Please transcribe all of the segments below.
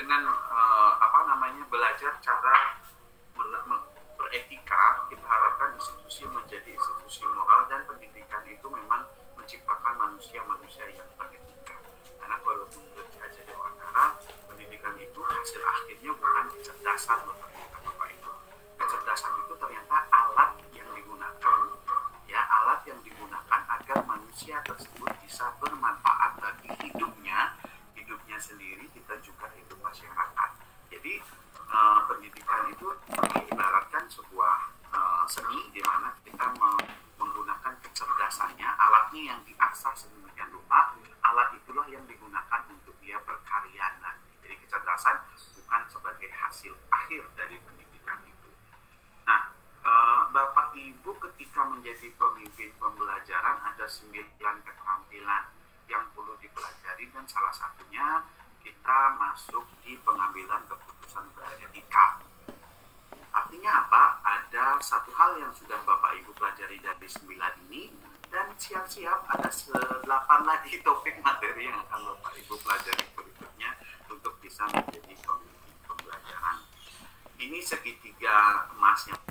dengan belajar cara beretika, kita harapkan institusi menjadi institusi moral, dan pendidikan itu memang menciptakan manusia-manusia yang beretika. Karena kalau menurut Haji Dewantara, pendidikan itu hasil akhirnya bukan kecerdasan, Bapak Ibu. Kecerdasan itu ternyata alat yang digunakan, ya, alat yang digunakan agar manusia tersebut bisa bermanfaat bagi hidupnya sendiri, kita juga hidup masyarakat. Jadi pendidikan itu diibaratkan sebuah seni di mana kita menggunakan kecerdasannya, alatnya yang diasah sedemikian rupa, alat itulah yang digunakan untuk dia berkarya nanti. Jadi kecerdasan bukan sebagai hasil akhir dari pendidikan itu. Nah, Bapak Ibu ketika menjadi pemimpin pembelajaran ada 9 keterampilan yang perlu dipelajari, dan salah satunya kita masuk di pengambilan keputusan beretika. Artinya apa? Ada satu hal yang sudah Bapak Ibu pelajari dari 9 ini, dan siap-siap ada 8 lagi topik materi yang akan Bapak Ibu pelajari berikutnya untuk bisa menjadi pemimpin pembelajaran. Ini segitiga emas yang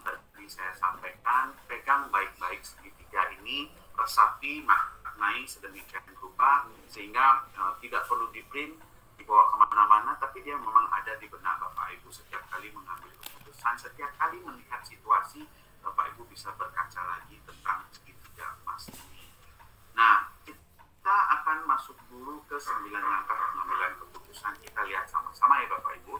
tadi saya sampaikan, pegang baik-baik segitiga ini, resapi, maknai sedemikian rupa sehingga tidak perlu di-print, dibawa kemana-mana, tapi dia memang ada di benak Bapak Ibu. Setiap kali mengambil keputusan, setiap kali melihat situasi, Bapak Ibu bisa berkaca lagi tentang segitiga emas ini. Nah, kita akan masuk dulu ke 9 langkah pengambilan keputusan. Kita lihat sama-sama ya Bapak Ibu.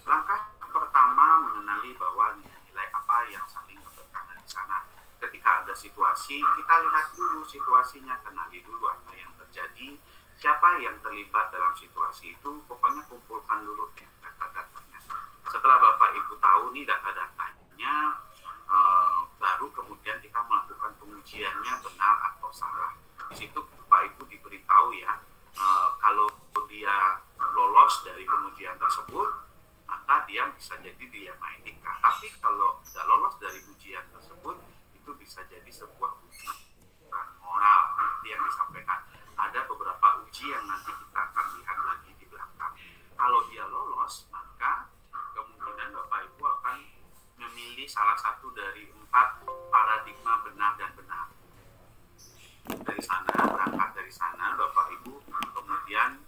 Langkah pertama, mengenali bahwa nilai apa yang saling bertentangan di sana. Ketika ada situasi, kita lihat dulu situasinya, kenali dulu apa yang terjadi, siapa yang terlibat dalam situasi itu, pokoknya kumpulkan dulu ya data-datanya. Setelah Bapak Ibu tahu nih data-datanya, baru kemudian kita melakukan pengujiannya benar atau salah. Di situ Bapak Ibu diberitahu ya, kalau dia lolos dari pengujian tersebut, maka dia bisa jadi dilema etika. Tapi kalau tidak lolos dari ujian tersebut, itu bisa jadi sebuah ujian moral. Nanti yang disampaikan ada beberapa uji yang nanti kita akan lihat lagi di belakang. Kalau dia lolos, maka kemungkinan Bapak Ibu akan memilih salah satu dari 4 paradigma benar dan benar. Dari sana, berangkat dari sana, Bapak Ibu kemudian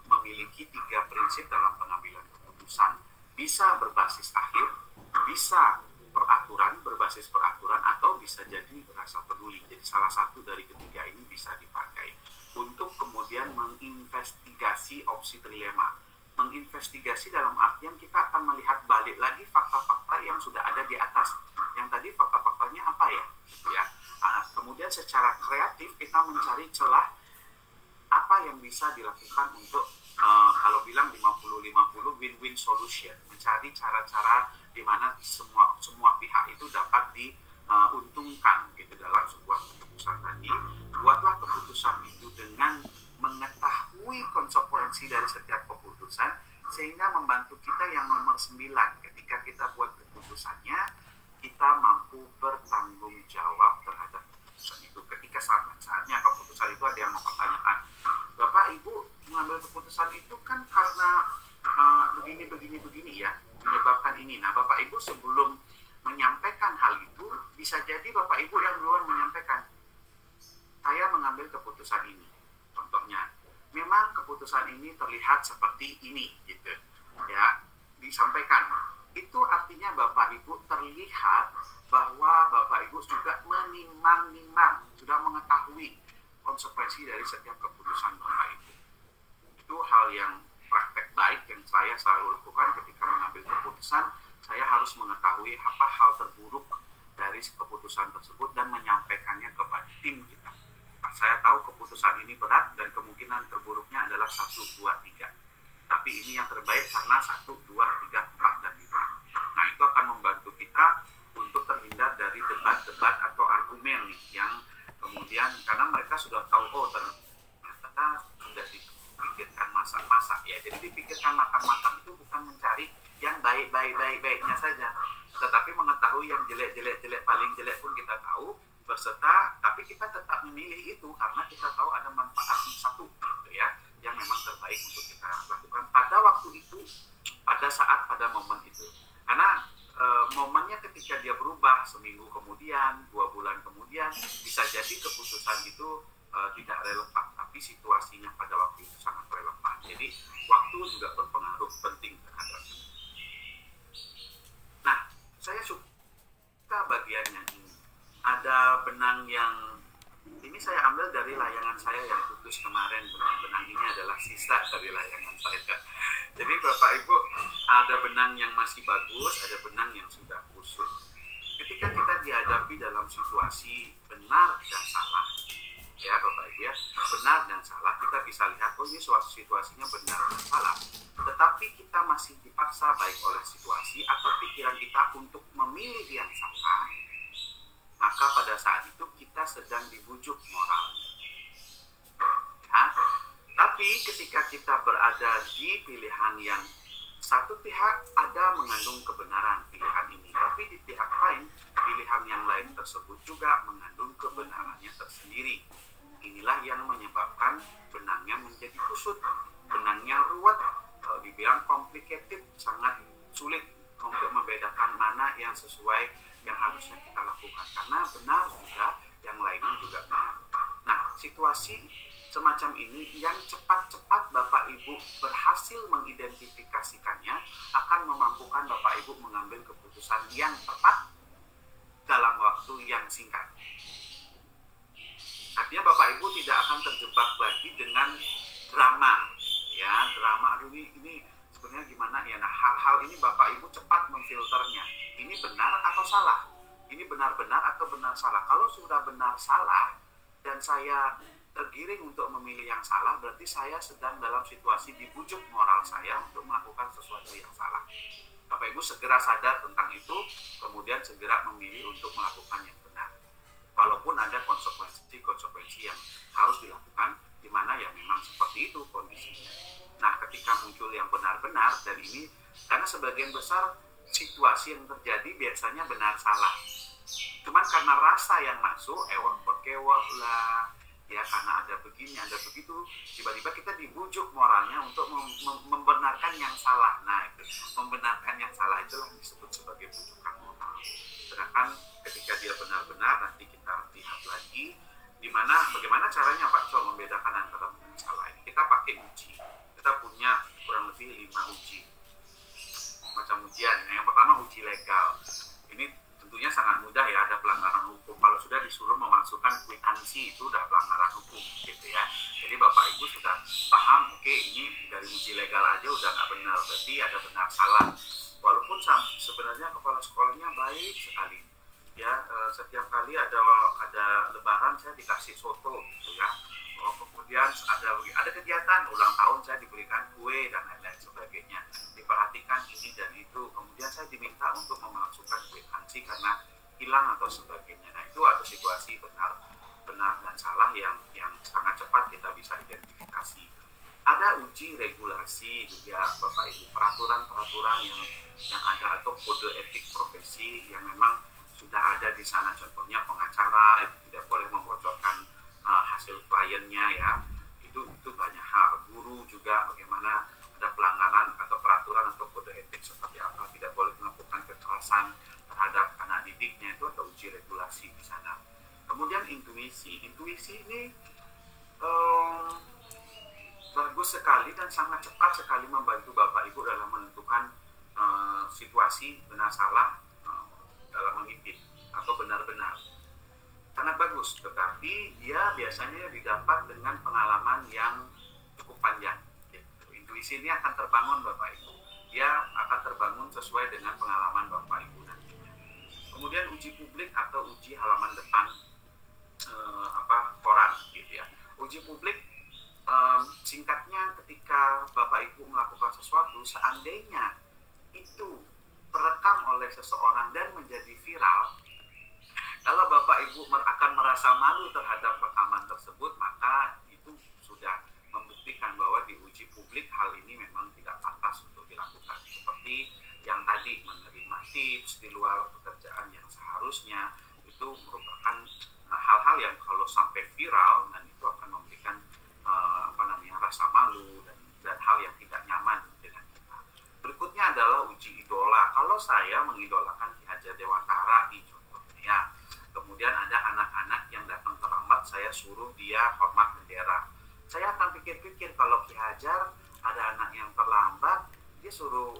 memiliki 3 prinsip dalam pengambilan keputusan. Bisa berbasis akhir, bisa berbasis peraturan, atau bisa jadi rasa peduli. Jadi salah satu dari ketiga ini bisa dipakai untuk kemudian menginvestigasi opsi trilema. Menginvestigasi dalam artian kita akan melihat balik lagi fakta-fakta yang sudah ada di atas. Yang tadi fakta-faktanya apa ya? Kemudian secara kreatif kita mencari celah apa yang bisa dilakukan untuk kalau bilang 50-50 win-win solution, mencari cara-cara di mana semua pihak itu dapat diuntungkan gitu dalam sebuah keputusan tadi. Buatlah keputusan itu dengan mengetahui konsekuensi dari setiap keputusan, sehingga membantu kita yang nomor 9 ketika kita buat keputusannya, kita mampu bertanggung jawab terhadap keputusan itu. Ketika saatnya keputusan itu ada yang mempertanyakan, Bapak Ibu mengambil keputusan itu kan karena begini ya, menyebabkan ini. Nah, Bapak Ibu sebelum menyampaikan hal itu, bisa jadi Bapak Ibu yang duluan menyampaikan, saya mengambil keputusan ini. Contohnya, memang keputusan ini terlihat seperti ini, gitu, ya, disampaikan. Itu artinya Bapak Ibu terlihat bahwa Bapak Ibu juga menimang-nimang, sudah mengetahui konsekuensi dari setiap keputusan Bapak Ibu. Itu hal yang praktek baik yang saya selalu lakukan ketika mengambil keputusan. Saya harus mengetahui apa hal terburuk dari keputusan tersebut dan menyampaikannya kepada tim kita. Nah, saya tahu keputusan ini berat dan kemungkinan terburuknya adalah 1, 2, 3. Tapi ini yang terbaik karena 1, 2, 3, 4, dan 5. Nah, itu akan membantu kita untuk terhindar dari debat-debat atau argumen yang kemudian, karena mereka sudah tahu, oh ternyata sudah dipikirkan masak-masak ya. Jadi dipikirkan matang-matang itu bukan mencari yang baik-baiknya saja, tetapi mengetahui yang jelek-jelek paling jelek pun kita tahu berserta, tapi kita tetap memilih itu karena kita tahu ada manfaat satu gitu ya, yang memang terbaik untuk kita lakukan pada waktu saat pada momen itu. Karena momennya ketika dia berubah seminggu kemudian, 2 bulan kemudian, bisa jadi keputusan itu tidak relevan, tapi situasinya pada waktu itu sangat relevan. Jadi waktu juga berpengaruh penting terhadap ini. Nah, saya suka bagian yang ini. Ada benang yang ini saya ambil dari layangan saya yang putus kemarin. Benang ini adalah sisa dari layangan saya. Jadi Bapak Ibu, ada benang yang masih bagus, ada benang yang sudah kusut. Ketika kita dihadapi dalam situasi benar dan salah, ya Bapak Ibu ya, benar dan salah, kita bisa lihat, oh ini situasinya benar dan salah. Tetapi kita masih dipaksa baik oleh situasi atau pikiran kita untuk memilih yang salah, maka pada saat itu kita sedang dibujuk moral. Ya? Tapi ketika kita berada di pilihan yang satu pihak ada mengandung kebenaran pilihan ini, tapi di pihak lain, pilihan yang lain tersebut juga mengandung kebenarannya tersendiri. Inilah yang menyebabkan benangnya menjadi kusut, benangnya ruwet, kalau dibilang complicated, sangat sulit untuk membedakan mana yang sesuai yang harusnya kita lakukan, karena benar juga yang lainnya juga benar. Nah, situasi semacam ini yang cepat-cepat Bapak Ibu berhasil mengidentifikasikannya akan memampukan Bapak Ibu mengambil keputusan yang tepat dalam waktu yang singkat. Artinya Bapak Ibu tidak akan terjebak lagi dengan drama, ya drama. Aduh ini sebenarnya gimana ya? Nah, hal-hal ini Bapak Ibu cepat memfilternya. Ini benar atau salah? Ini benar-benar atau benar salah? Kalau sudah benar salah dan saya tergiring untuk memilih yang salah, berarti saya sedang dalam situasi dibujuk moral saya untuk melakukan sesuatu yang salah. Bapak Ibu segera sadar tentang itu, kemudian segera memilih untuk melakukan yang benar. Walaupun ada konsekuensi yang harus dilakukan, di mana ya memang seperti itu kondisinya. Nah, ketika muncul yang benar-benar, dan ini karena sebagian besar situasi yang terjadi biasanya benar salah. Cuman karena rasa yang masuk, ewah berkewah lah, ya karena ada begini, ada begitu, tiba-tiba kita dibujuk moralnya untuk membenarkan yang salah. Nah, itu membenarkan yang salah itulah disebut sebagai bujukan moral. Sedangkan ketika dia benar-benar, nanti kita lihat lagi di mana bagaimana caranya Pak Col membedakan antara benar dan salah ini. Kita pakai uji. Kita punya kurang lebih 5 uji. Macam ujian. Yang pertama uji legal. Ini tentunya sangat mudah ya, ada pelanggaran hukum. Kalau sudah disuruh memasukkan kwitansi itu udah pelanggaran hukum gitu ya. Jadi Bapak Ibu sudah paham, oke, ini dari uji legal aja udah nggak benar, berarti ada benar salah. Walaupun sebenarnya kepala sekolahnya baik sekali ya, setiap kali ada lebaran saya dikasih soto gitu ya. Kemudian ada kegiatan ulang tahun saya diberikan kue dan lain-lain sebagainya, diperhatikan ini dan itu. Kemudian saya diminta untuk memasukkan kwitansi karena hilang atau sebagainya. Nah, itu ada situasi benar dan salah yang sangat cepat kita bisa identifikasi. Ada uji regulasi juga Bapak Ibu, peraturan-peraturan yang ada atau kode etik profesi yang memang sudah ada di sana. Contohnya pengacara tidak boleh membocorkan hasil kliennya ya. Itu banyak hal. Guru juga bagaimana ada pelanggaran atau peraturan atau kode etik seperti apa, tidak boleh melakukan kekerasan terhadap anak didiknya, itu ada uji regulasi di sana. Kemudian intuisi ini bagus sekali dan sangat cepat sekali membantu Bapak Ibu dalam menentukan situasi benar salah dalam memimpin atau benar-benar. Sangat bagus, tetapi dia biasanya didapat dengan pengalaman yang cukup panjang. Intuisi ini akan terbangun Bapak Ibu. Dia akan terbangun sesuai dengan pengalaman Bapak Ibu nantinya. Kemudian uji publik atau uji halaman depan koran gitu ya. Uji publik singkatnya ketika Bapak Ibu melakukan sesuatu, seandainya itu terekam oleh seseorang dan menjadi viral, kalau Bapak Ibu akan merasa malu terhadap rekaman tersebut, maka itu sudah membuktikan bahwa di uji publik hal ini memang tidak pantas untuk dilakukan. Seperti yang tadi, menerima tips di luar pekerjaan yang seharusnya, itu merupakan hal-hal yang kalau sampai viral, dan itu akan memberikan rasa malu dan hal yang tidak nyaman dengan kita. Berikutnya adalah saya mengidolakan Ki Hajar Dewantara nih contohnya ya. Kemudian ada anak-anak yang datang terlambat, saya suruh dia hormat bendera. Saya akan pikir-pikir kalau Ki Hajar ada anak yang terlambat, dia suruh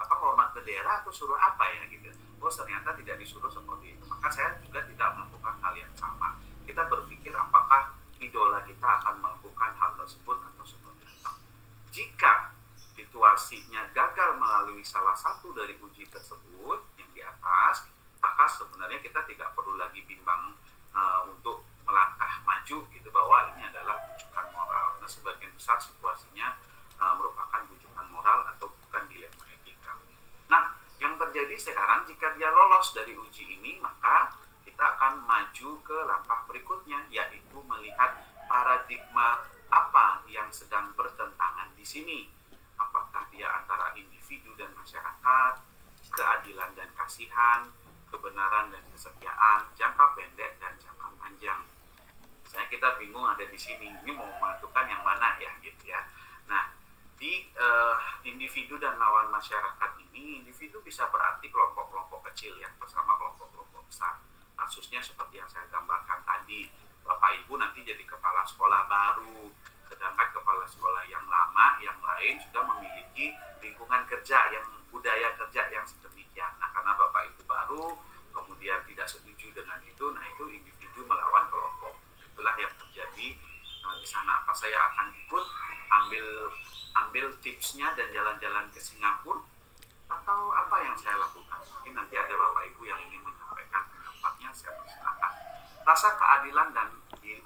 hormat bendera atau suruh apa ya gitu. Oh ternyata tidak disuruh seperti itu. Maka saya juga tidak melakukan hal yang sama. Kita berpikir apakah idola kita akan melakukan hal tersebut atau seperti itu. Jika situasinya gagal melalui salah satu dari uji tersebut yang di atas, maka sebenarnya kita tidak perlu lagi bimbang untuk melangkah maju gitu bahwa ini adalah bujukan moral. Nah sebagian besar situasinya merupakan bujukan moral atau bukan dilema etika. Nah yang terjadi sekarang jika dia lolos dari uji ini, maka kita akan maju ke langkah berikutnya, yaitu melihat paradigma apa yang sedang bertentangan di sini. Apakah dia antara individu dan masyarakat, keadilan dan kasihan, kebenaran dan kesetiaan, jangka pendek dan jangka panjang. Misalnya kita bingung ada di sini, ini mau menentukan yang mana ya gitu ya. Nah, di individu dan lawan masyarakat ini, individu bisa berarti kelompok-kelompok kecil yang bersama kelompok-kelompok besar. Kasusnya seperti yang saya gambarkan tadi, Bapak Ibu nanti jadi kepala sekolah baru, sedangkan kepala sekolah yang lama, yang lain sudah memiliki lingkungan kerja, yang budaya kerja yang sedemikian. Nah, karena Bapak Ibu baru, kemudian tidak setuju dengan itu, nah itu individu melawan kelompok. Itulah yang terjadi di sana. Apa saya akan ikut ambil tipsnya dan jalan-jalan ke Singapura, atau apa yang saya lakukan? Mungkin nanti ada Bapak Ibu yang ingin menyampaikan pendapatnya, saya persilakan. Rasa keadilan dan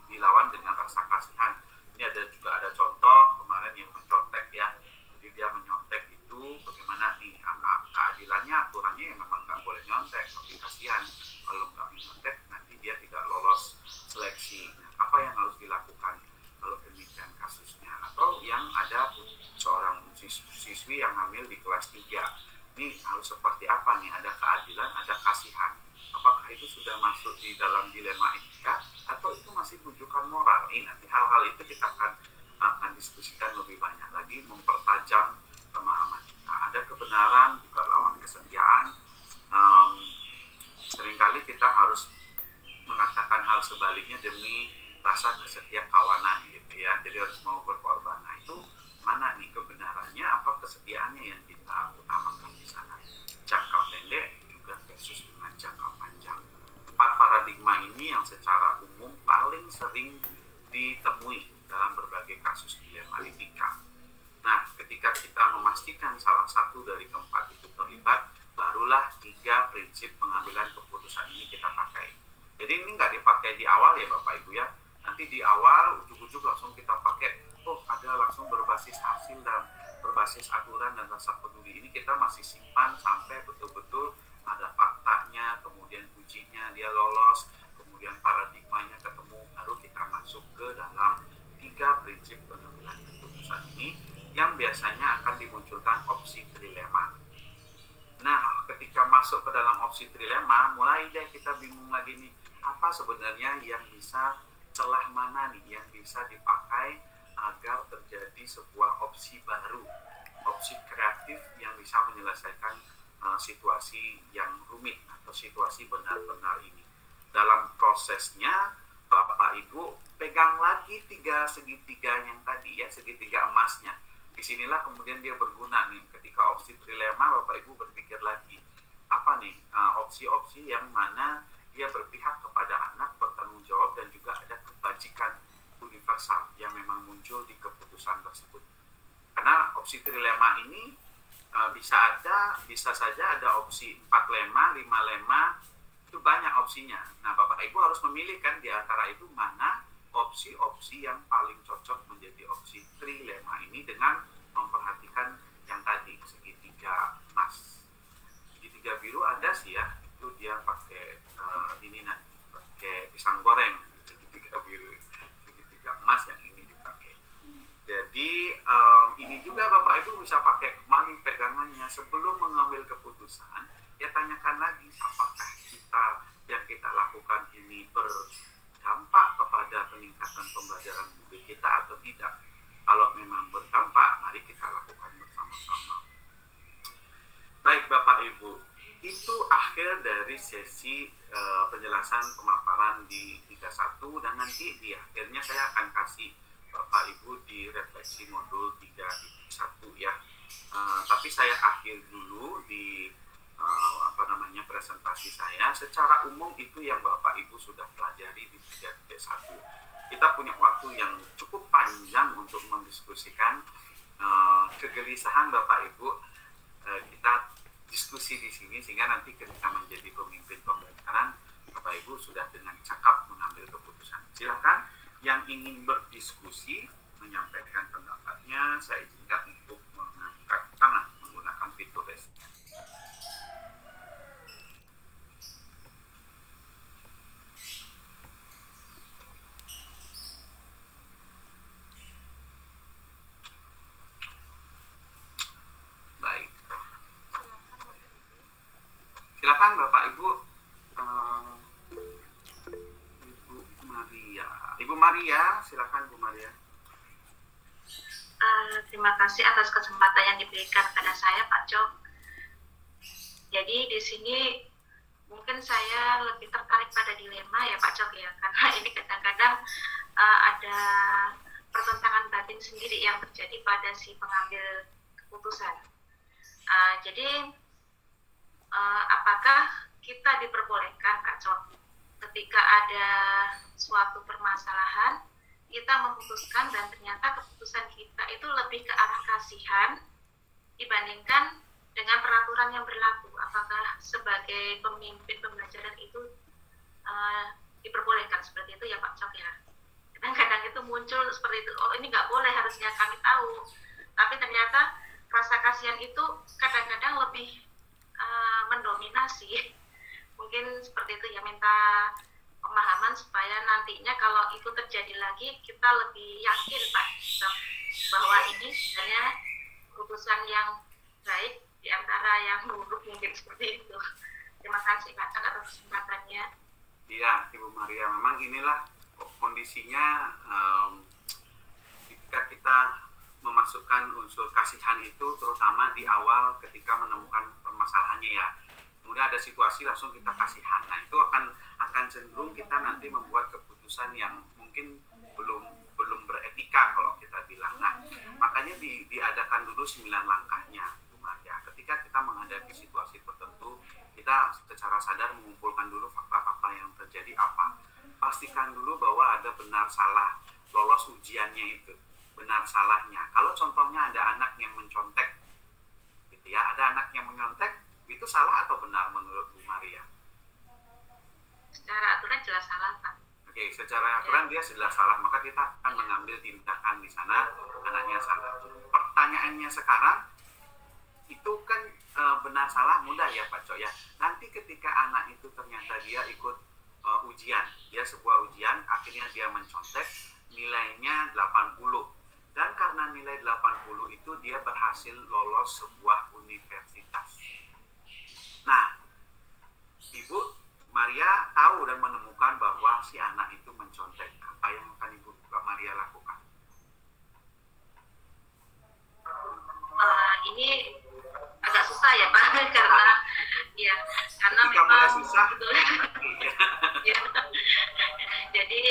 dilawan dengan rasa kasihan. Ini juga ada contoh kemarin yang mencontek ya. Jadi dia menyontek itu bagaimana nih keadilannya, aturannya yang memang nggak boleh nyontek, tapi kasihan kalau nggak menyontek nanti dia tidak lolos seleksi. Apa yang harus dilakukan kalau demikian kasusnya? Atau yang ada seorang siswi yang hamil di kelas 3. Ini harus seperti apa nih? Ada keadilan, ada kasihan. Apakah itu sudah masuk di dalam dilema etika atau itu masih bujukan moral? Nanti hal-hal itu kita akan diskusikan lebih banyak lagi, mempertajam pemahaman kita. Ada kebenaran juga lawan kesetiaan. Seringkali kita harus mengatakan hal sebaliknya demi rasa kesetiakawanan gitu ya. Jadi harus mau berkorban. Nah itu mana nih kebenarannya, apa kesetiaannya yang kita utamakan di sana? Jangka pendek juga versus dengan jangka panjang. 4 paradigma ini yang secara umum paling sering ditemui dalam berbagai kasus dilema etika. Nah, ketika kita memastikan salah satu dari keempat itu terlibat, barulah 3 prinsip pengambilan keputusan ini kita pakai. Jadi ini nggak dipakai di awal ya Bapak Ibu ya. Nanti di awal ujuk-ujuk langsung kita pakai, ada langsung berbasis hasil dan berbasis aturan dan rasa peduli. Ini kita masih simpan sampai betul-betul ada faktanya, kemudian ujinya dia lolos, kemudian paradigmanya ketemu, baru kita masuk ke dalam 3 prinsip pengambilan keputusan ini yang biasanya akan dimunculkan opsi trilema. Nah, ketika masuk ke dalam opsi trilema, mulai deh kita bingung lagi nih, apa sebenarnya yang bisa, celah mana nih yang bisa dipakai agar terjadi sebuah opsi baru, opsi kreatif yang bisa menyelesaikan situasi yang rumit atau situasi benar-benar ini. Dalam prosesnya, Bapak Ibu pegang lagi 3 segitiga yang tadi ya, segitiga emasnya. Disinilah kemudian dia berguna nih. Ketika opsi trilema, Bapak Ibu berpikir lagi, apa nih opsi-opsi yang mana dia berpihak kepada anak, bertanggung jawab, dan juga ada kebajikan universal yang memang muncul di keputusan tersebut. Karena opsi trilema ini bisa saja ada opsi 4 lema, 5 lema, itu banyak opsinya. Nah, Bapak Ibu harus memilih kan di antara itu mana opsi-opsi yang paling cocok menjadi opsi trilema ini dengan memperhatikan yang tadi, segitiga emas. Segitiga biru ada sih ya, itu dia pakai ini nanti, pakai pisang goreng, segitiga biru, segitiga emas yang ini dipakai. Jadi ini juga Bapak Ibu bisa pakai kembali pegangannya sebelum mengambil keputusan. Ya tanyakan lagi, apakah yang kita lakukan ini berdampak kepada peningkatan pembelajaran murid kita atau tidak. Kalau memang berdampak, mari kita lakukan bersama-sama. Baik Bapak Ibu, akhir dari sesi penjelasan pemaparan di 31, dan nanti di akhirnya saya akan kasih Bapak Ibu di refleksi modul 3.1 ya. Tapi saya akhir dulu di presentasi saya. Secara umum itu yang Bapak Ibu sudah pelajari di 3.1. Kita punya waktu yang cukup panjang untuk mendiskusikan kegelisahan Bapak Ibu. Kita diskusi di sini sehingga nanti ketika menjadi pemimpin pembelajaran, Bapak Ibu sudah dengan cakap mengambil keputusan. Silakan yang ingin berdiskusi, menyampaikan pendapatnya, saya izinkan untuk mengangkat tangan menggunakan fitur raise. Baik. Silakan Bapak Ibu. Ibu Maria, silakan Bu Maria. Terima kasih atas kesempatan yang diberikan kepada saya, Pak Cok. Jadi di sini mungkin saya lebih tertarik pada dilema ya, Pak Cok ya, karena ini kadang-kadang ada pertentangan batin sendiri yang terjadi pada si pengambil keputusan. Jadi apakah kita diperbolehkan, Pak Cok, ketika ada suatu permasalahan, kita memutuskan dan ternyata keputusan kita itu lebih ke arah kasihan dibandingkan dengan peraturan yang berlaku. Apakah sebagai pemimpin pembelajaran itu diperbolehkan seperti itu ya Pak Cok ya? Kadang-kadang itu muncul seperti itu, oh ini nggak boleh, harusnya kami tahu. Tapi ternyata rasa kasihan itu kadang-kadang lebih mendominasi. Mungkin seperti itu ya, minta pemahaman supaya nantinya kalau itu terjadi lagi kita lebih yakin Pak bahwa ini sebenarnya keputusan yang baik di antara yang buruk, mungkin seperti itu. Terima kasih Pak atas kesempatannya. Iya Ibu Maria, memang inilah kondisinya ketika kita memasukkan unsur kasihan itu terutama di awal ketika menemukan permasalahannya ya. Kemudian ada situasi langsung kita kasihan. Nah itu akan cenderung kita nanti membuat keputusan yang mungkin belum beretika kalau kita bilang. Nah makanya diadakan dulu 9 langkahnya Bu Maria. Ketika kita menghadapi situasi tertentu, kita secara sadar mengumpulkan dulu fakta-fakta yang terjadi apa. Pastikan dulu bahwa ada benar salah lolos ujiannya itu, benar salahnya. Kalau contohnya ada anak yang mencontek, gitu ya, ada anak yang menyontek, itu salah atau benar menurut Bu Maria? Secara aturan jelas salah Pak. Oke, secara aturan dia jelas salah, maka kita akan mengambil tindakan di sana anaknya salah. Pertanyaannya sekarang, itu kan benar salah mudah ya Pak Cok ya. Nanti ketika anak itu ternyata dia ikut ujian, dia sebuah ujian, akhirnya dia mencontek, nilainya 80. Dan karena nilai 80 itu dia berhasil lolos sebuah universitas. Nah, Ibu Maria tahu dan menemukan bahwa si anak itu mencontek. Apa yang akan Ibu Maria lakukan? Ini agak susah ya Pak, karena memang susah. Ya. Jadi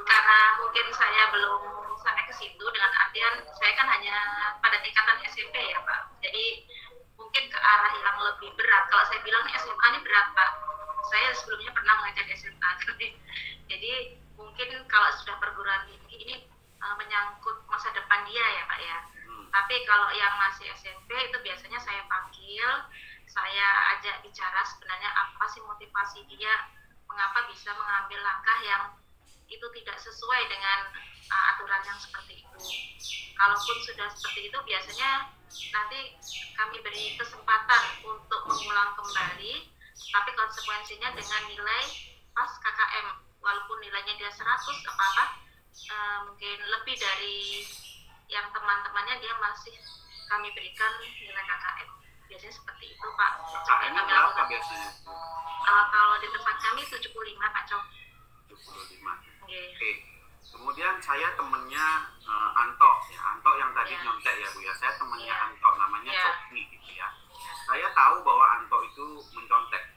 karena mungkin saya belum sampai ke situ, dengan artian saya kan hanya pada tingkatan SMP ya Pak. Jadi mungkin ke arah yang lebih berat. Kalau saya bilang SMA ini berat Pak, saya sebelumnya pernah mengajar SMA. Jadi mungkin kalau sudah perguruan tinggi ini menyangkut masa depan dia ya Pak ya. Tapi kalau yang masih SMP itu biasanya saya panggil, saya ajak bicara sebenarnya apa sih motivasi dia, mengapa bisa mengambil langkah yang itu tidak sesuai dengan aturan yang seperti itu. Kalaupun sudah seperti itu, biasanya nanti kami beri kesempatan untuk mengulang kembali, tapi konsekuensinya dengan nilai pas KKM, walaupun nilainya dia 100 mungkin lebih dari yang teman-temannya, dia masih kami berikan nilai KKM. Biasanya seperti itu Pak. KKM-nya berapa biasanya? Kalau di tempat kami 75 Pak Cok. 75. Oke. Kemudian saya temennya Anto ya, Anto yang tadi nyontek ya Bu ya. Saya temennya Anto, namanya Coki gitu ya. Saya tahu bahwa Anto itu mencontek.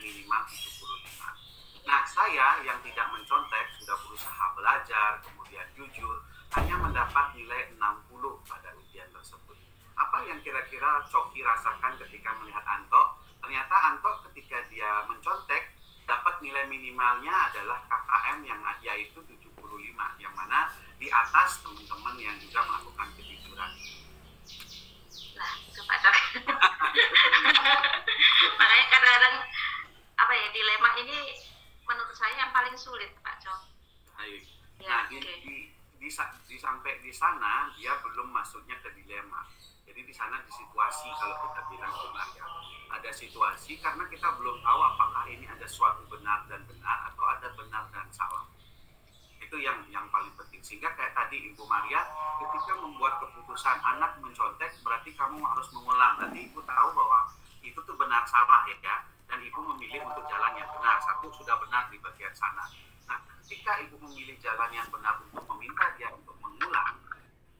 minimal 75. Nah, saya yang tidak mencontek, sudah berusaha belajar, kemudian jujur, hanya mendapat nilai 60 pada ujian tersebut. Apa yang kira-kira Coki rasakan ketika melihat Anto? Ternyata Anto ketika dia mencontek, dapat nilai minimalnya adalah KKM yang yaitu 75, yang mana di atas teman-teman yang juga melakukan kejujuran. Nah, itu Pak Cok. Makanya kadang-kadang apa ya, dilema ini menurut saya yang paling sulit Pak Cok. Baik. Ya, Nah, sampai di sana dia belum masuknya ke dilema. Jadi di sana di situasi, kalau kita bilang sebenarnya ada situasi karena kita belum tahu apakah ini ada suatu benar dan benar atau ada benar dan salah. Itu yang paling penting. Sehingga kayak tadi Ibu Maria ketika membuat keputusan anak mencontek, berarti kamu harus mengulang. Nanti Ibu tahu bahwa itu tuh benar salah ya, dan Ibu memilih untuk jalan yang benar. Satu sudah benar di bagian sana. Nah, ketika Ibu memilih jalan yang benar untuk meminta dia untuk mengulang,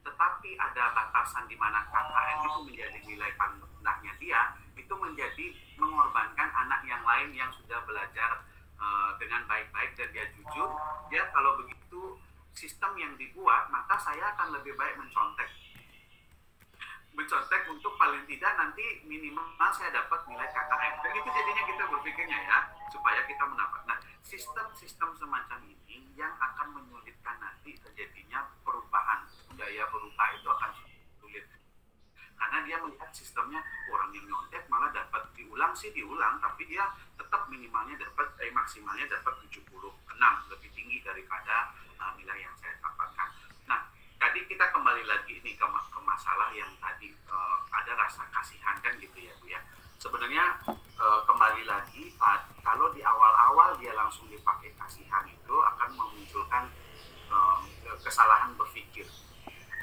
tetapi ada batasan di mana KKN itu menjadi nilai pandangnya dia, itu menjadi mengorbankan anak yang lain yang sudah belajar dengan baik-baik dan dia jujur. Dia kalau begitu sistem yang dibuat, maka saya akan lebih baik mencontek untuk paling tidak nanti minimal saya dapat nilai KKM. Dan itu jadinya kita berpikirnya ya, supaya kita mendapat. Nah, sistem-sistem semacam ini yang akan menyulitkan nanti terjadinya perubahan. Budaya berubah itu akan sulit. Karena dia melihat sistemnya orang yang nyontek malah dapat diulang, tapi dia tetap minimalnya dapat, maksimalnya dapat 76, lebih tinggi daripada nilai yang saya dapatkan. Nah, tadi kita kembali lagi ini ke masalah yang tadi ada rasa kasihan kan gitu ya Bu ya. Sebenarnya kembali lagi kalau di awal-awal dia langsung dipakai kasihan itu akan memunculkan kesalahan berpikir.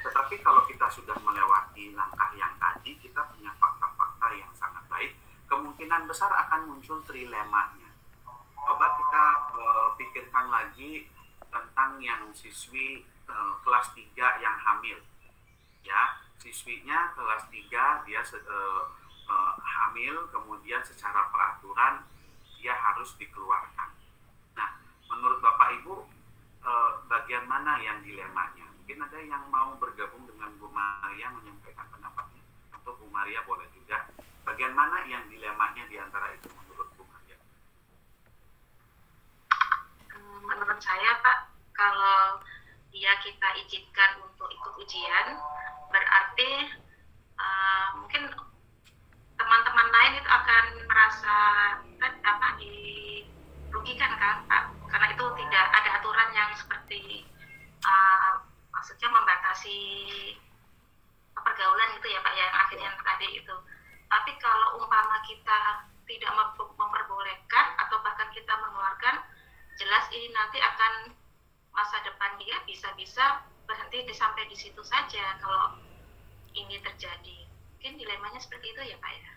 Tetapi kalau kita sudah melewati langkah yang tadi, kita punya fakta-fakta yang sangat baik, kemungkinan besar akan muncul trilemanya. Coba kita pikirkan lagi tentang yang siswi kelas 3 yang hamil. Ya, siswinya kelas 3 dia hamil, kemudian secara peraturan dia harus dikeluarkan. Nah, menurut Bapak Ibu bagian mana yang dilemanya? Mungkin ada yang mau bergabung dengan Bu Maria menyampaikan pendapatnya, atau Bu Maria boleh juga. Bagian mana yang dilemanya di antara itu menurut Bu Maria? Menurut saya Pak, kalau dia kita izinkan untuk ikut ujian, berarti mungkin teman-teman lain itu akan merasa dirugikan kan Pak, karena itu tidak ada aturan yang seperti maksudnya membatasi pergaulan gitu ya Pak, yang akhirnya tadi itu. Tapi kalau umpama kita tidak memperbolehkan atau bahkan kita mengeluarkan, jelas ini nanti akan masa depan dia bisa-bisa berhenti sampai di situ saja kalau ini terjadi. Mungkin dilemanya seperti itu ya Pak ya.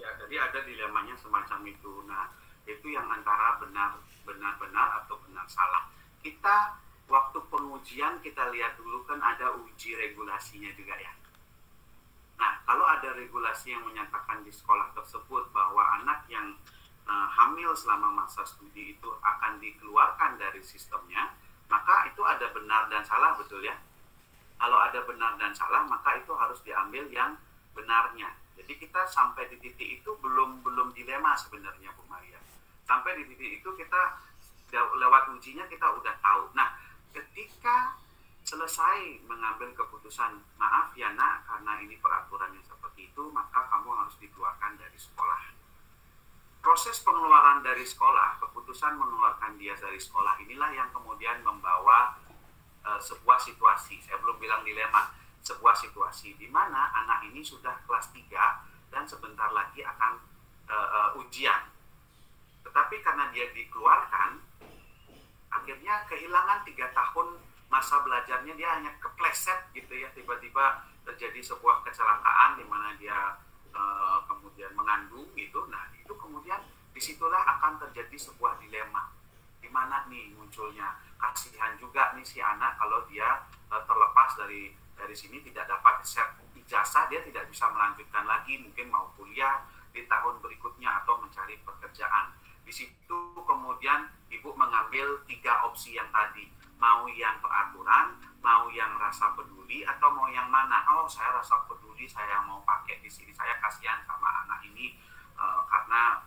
Ya, jadi ada dilemanya semacam itu. Nah, itu yang antara benar atau benar salah. Kita waktu pengujian kita lihat dulu kan ada uji regulasinya juga ya. Nah, kalau ada regulasi yang menyatakan di sekolah tersebut bahwa anak yang hamil selama masa studi itu akan dikeluarkan dari sistemnya, maka itu ada benar dan salah, betul ya? Kalau ada benar dan salah, maka itu harus diambil yang benarnya. Jadi kita sampai di titik itu belum dilema sebenarnya Bu Maria. Sampai di titik itu kita lewat ujinya kita udah tahu. Nah, ketika selesai mengambil keputusan, maaf ya nak, karena ini peraturannya seperti itu, maka kamu harus dikeluarkan dari sekolah. Proses pengeluaran dari sekolah, keputusan mengeluarkan dia dari sekolah inilah yang kemudian membawa sebuah situasi, saya belum bilang dilema, sebuah situasi di mana anak ini sudah kelas 3 dan sebentar lagi akan ujian. Tetapi karena dia dikeluarkan, akhirnya kehilangan 3 tahun masa belajarnya, dia hanya kepleset gitu ya, tiba-tiba terjadi sebuah kecelakaan di mana dia kemudian mengandung gitu. Nah, itu kemudian disitulah akan terjadi sebuah dilema. Di mana nih munculnya kasihan juga nih si anak kalau dia terlepas dari sini, tidak dapat ijazah, dia tidak bisa melanjutkan lagi, mungkin mau kuliah di tahun berikutnya atau mencari pekerjaan. Di situ kemudian ibu mengambil 3 opsi yang tadi, mau yang peraturan, mau yang rasa peduli, atau mau yang mana. Oh, saya rasa peduli, saya mau pakai di sini, saya kasihan sama anak ini karena